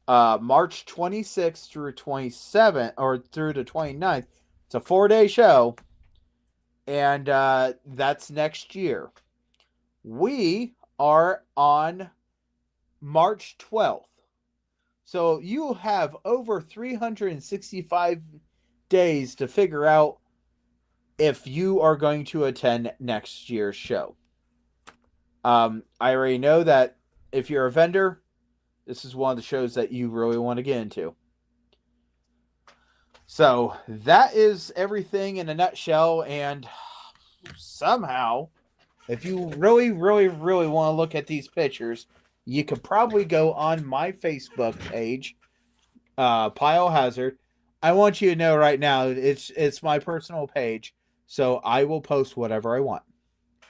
March 26th through 27th, or through the 29th. It's a 4-day show, and that's next year. We are on March 12th. So you have over 365 days to figure out if you are going to attend next year's show. I already know that if you're a vendor, this is one of the shows that you really want to get into. So that is everything in a nutshell. And somehow, if you really, really, really want to look at these pictures, you could probably go on my Facebook page, Pile Hazard. I want you to know right now, it's my personal page, so I will post whatever I want.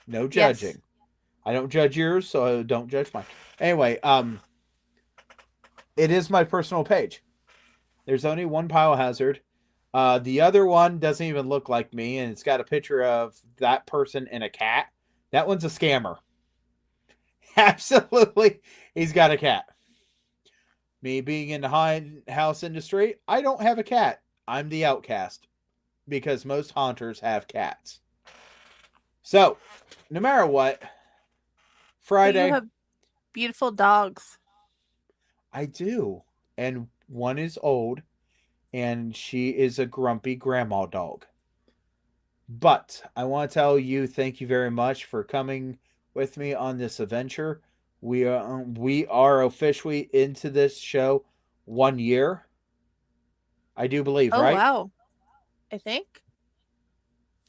No judging. Yes. I don't judge yours, so don't judge mine. Anyway, it is my personal page. There's only one Pile Hazard. The other one doesn't even look like me, and it's got a picture of that person and a cat. That one's a scammer. Absolutely, he's got a cat. Me being in the haunted house industry, I don't have a cat. I'm the outcast because most haunters have cats. So, no matter what, Friday. You have beautiful dogs. I do. And one is old, and she is a grumpy grandma dog. But I want to tell you, thank you very much for coming with me on this adventure. We are officially into this show 1 year. I do believe, right? Oh, wow. I think.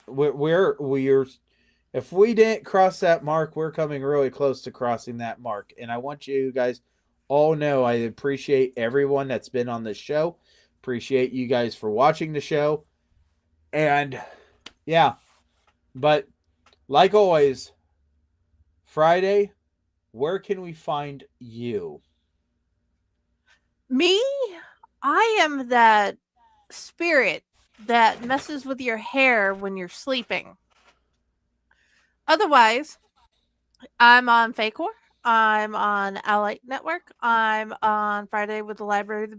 We're if we didn't cross that mark, we're coming really close to crossing that mark. And I want you guys all know I appreciate everyone that's been on this show. Appreciate you guys for watching the show. And yeah, but like always, Friday, where can we find you? Me? I am that spirit that messes with your hair when you're sleeping. Otherwise, I'm on Facor. I'm on Allight Network. I'm on Friday with the Library in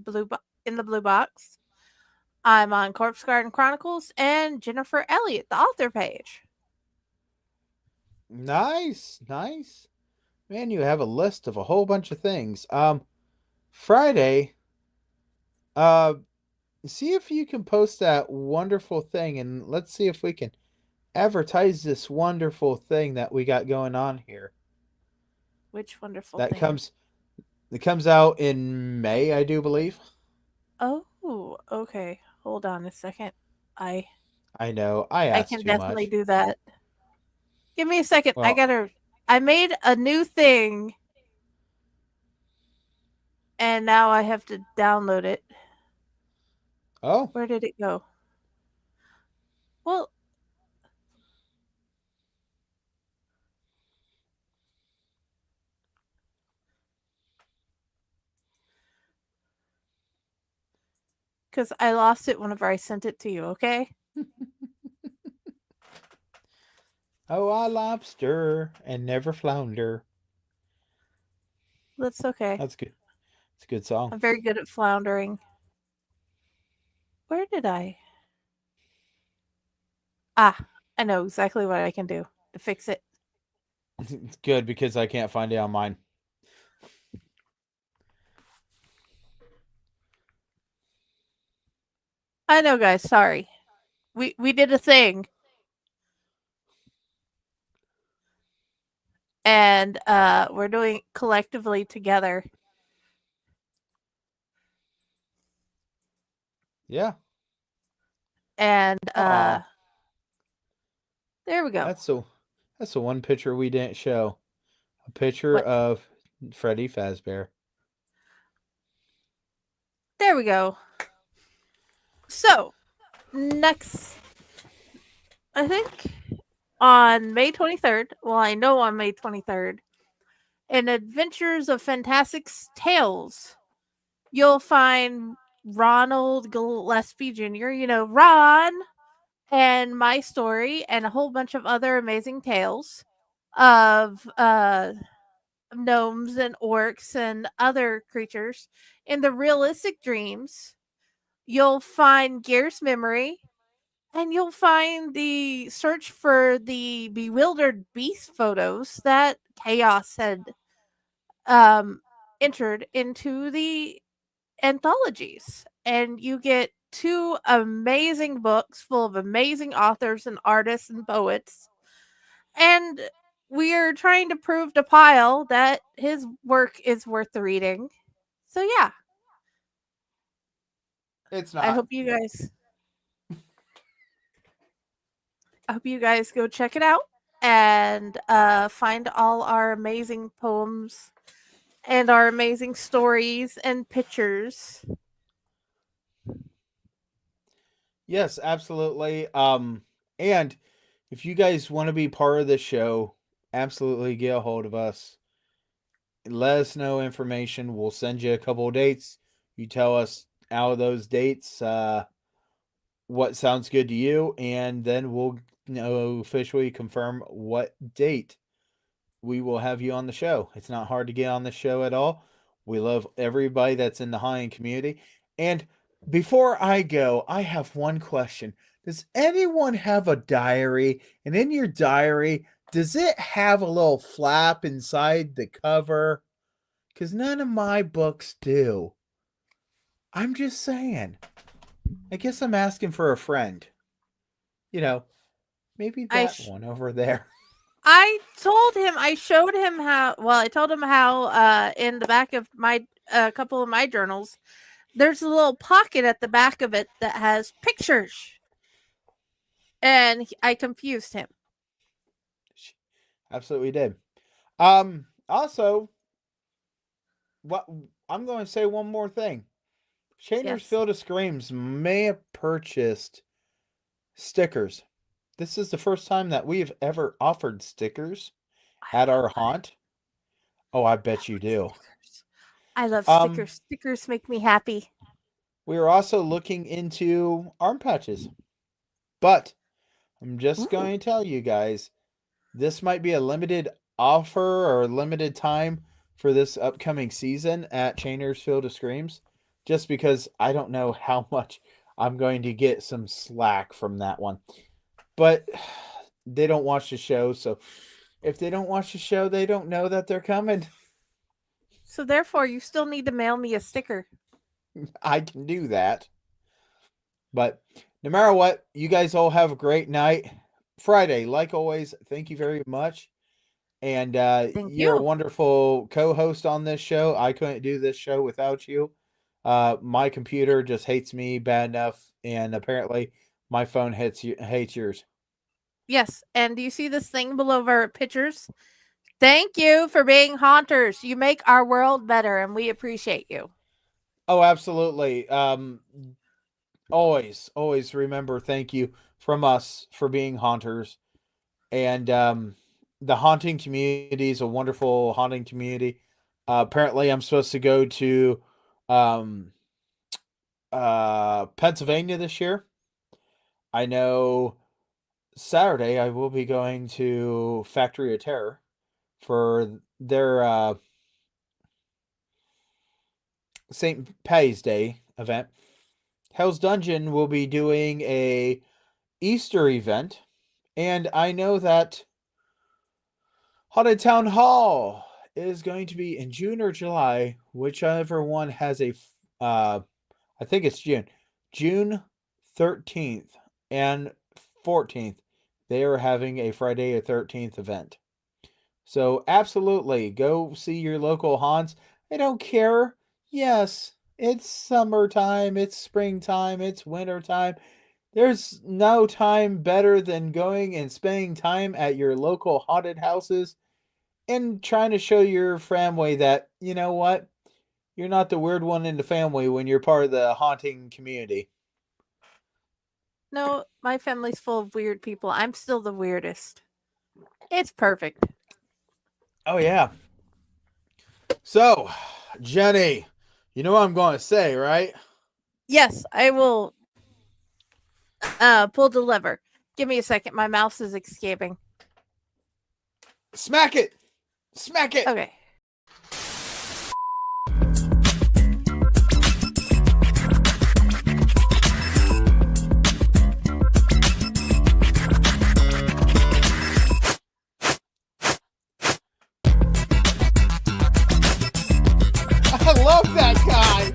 the Blue Box. I'm on Corpse Garden Chronicles and Jennifer Elliott, the author page. Nice. Man, you have a list of a whole bunch of things. Friday, see if you can post that wonderful thing, and let's see if we can advertise this wonderful thing that we got going on here. Which wonderful that thing? comes It comes out in May, I do believe. Oh, okay. Hold on a second. I know. I I asked can too definitely much. do that. Give me a second. Well, I made a new thing and now I have to download it. oh, Where did it go? Well, because I lost it whenever I sent it to you, okay? oh, I lobster and never flounder. That's okay. That's good. It's a good song. I'm very good at floundering. Where did I? Ah, I know exactly what I can do to fix it. It's good because I can't find it on mine. I know, guys. Sorry. We did a thing. And we're doing it collectively together. Yeah. And Aw. there we go. That's the one picture we didn't show. A picture What? of Freddy Fazbear. There we go. So, next, I think on May 23rd, well, I know on May 23rd, in Adventures of Fantastic Tales, you'll find Ronald Gillespie Jr., you know, Ron, and my story, and a whole bunch of other amazing tales of gnomes and orcs and other creatures. In the realistic dreams, you'll find Gear's memory, and you'll find the search for the bewildered beast photos that Chaos had entered into the anthologies. And you get 2 amazing books full of amazing authors and artists and poets. And we are trying to prove to Pyle that his work is worth the reading. So yeah. It's not. I hope you guys go check it out and find all our amazing poems and our amazing stories and pictures. Yes, absolutely. And if you guys want to be part of the show, absolutely get a hold of us. Let us know information. We'll send you a couple of dates. You tell us out of those dates what sounds good to you, and then we'll officially confirm what date we will have you on the show. It's not hard to get on the show at all. We love everybody that's in the High-End community. And before I go, I have one question. Does anyone have a diary? And in your diary, does it have a little flap inside the cover? Because none of my books do. I'm just saying. I guess I'm asking for a friend. You know, maybe that one over there. I showed him how, well, I told him how in the back of my couple of my journals, there's a little pocket at the back of it that has pictures. And I confused him. Absolutely did. Also, what I'm going to say one more thing. Chainer's Field of Screams may have purchased stickers. This is the first time that we have ever offered stickers at our haunt. Oh, I bet you do. I love stickers. Stickers make me happy. We are also looking into arm patches. But I'm just going to tell you guys, this might be a limited offer or limited time for this upcoming season at Chainer's Field of Screams. Just because I don't know how much I'm going to get some slack from that one. But they don't watch the show, so if they don't watch the show, they don't know that they're coming. So therefore, you still need to mail me a sticker. I can do that. But no matter what, you guys all have a great night. Friday, like always, thank you very much. And Thank you're a you. wonderful co-host on this show. I couldn't do this show without you. My computer just hates me bad enough, and apparently my phone hates yours. Yes, and do you see this thing below our pictures? Thank you for being haunters. You make our world better, and we appreciate you. Oh, absolutely. Always remember thank you from us for being haunters. And the haunting community is a wonderful haunting community. Apparently, I'm supposed to go to Pennsylvania this year. I know Saturday I will be going to Factory of Terror for their St. Patty's Day event. Hell's Dungeon will be doing a Easter event, and I know that Haunted Town Hall is going to be in June or July, whichever one has a I think it's June 13th and 14th. They are having a Friday the 13th event. So absolutely go see your local haunts. I don't care. Yes, it's summertime, it's springtime, it's wintertime. There's no time better than going and spending time at your local haunted houses and trying to show your family that, you know what? You're not the weird one in the family when you're part of the haunting community. No, my family's full of weird people. I'm still the weirdest. It's perfect. Oh, yeah. So, Jenny, you know what I'm going to say, right? Yes, I will pull the lever. Give me a second. My mouse is escaping. Smack it! Smack it! Okay. I love that guy!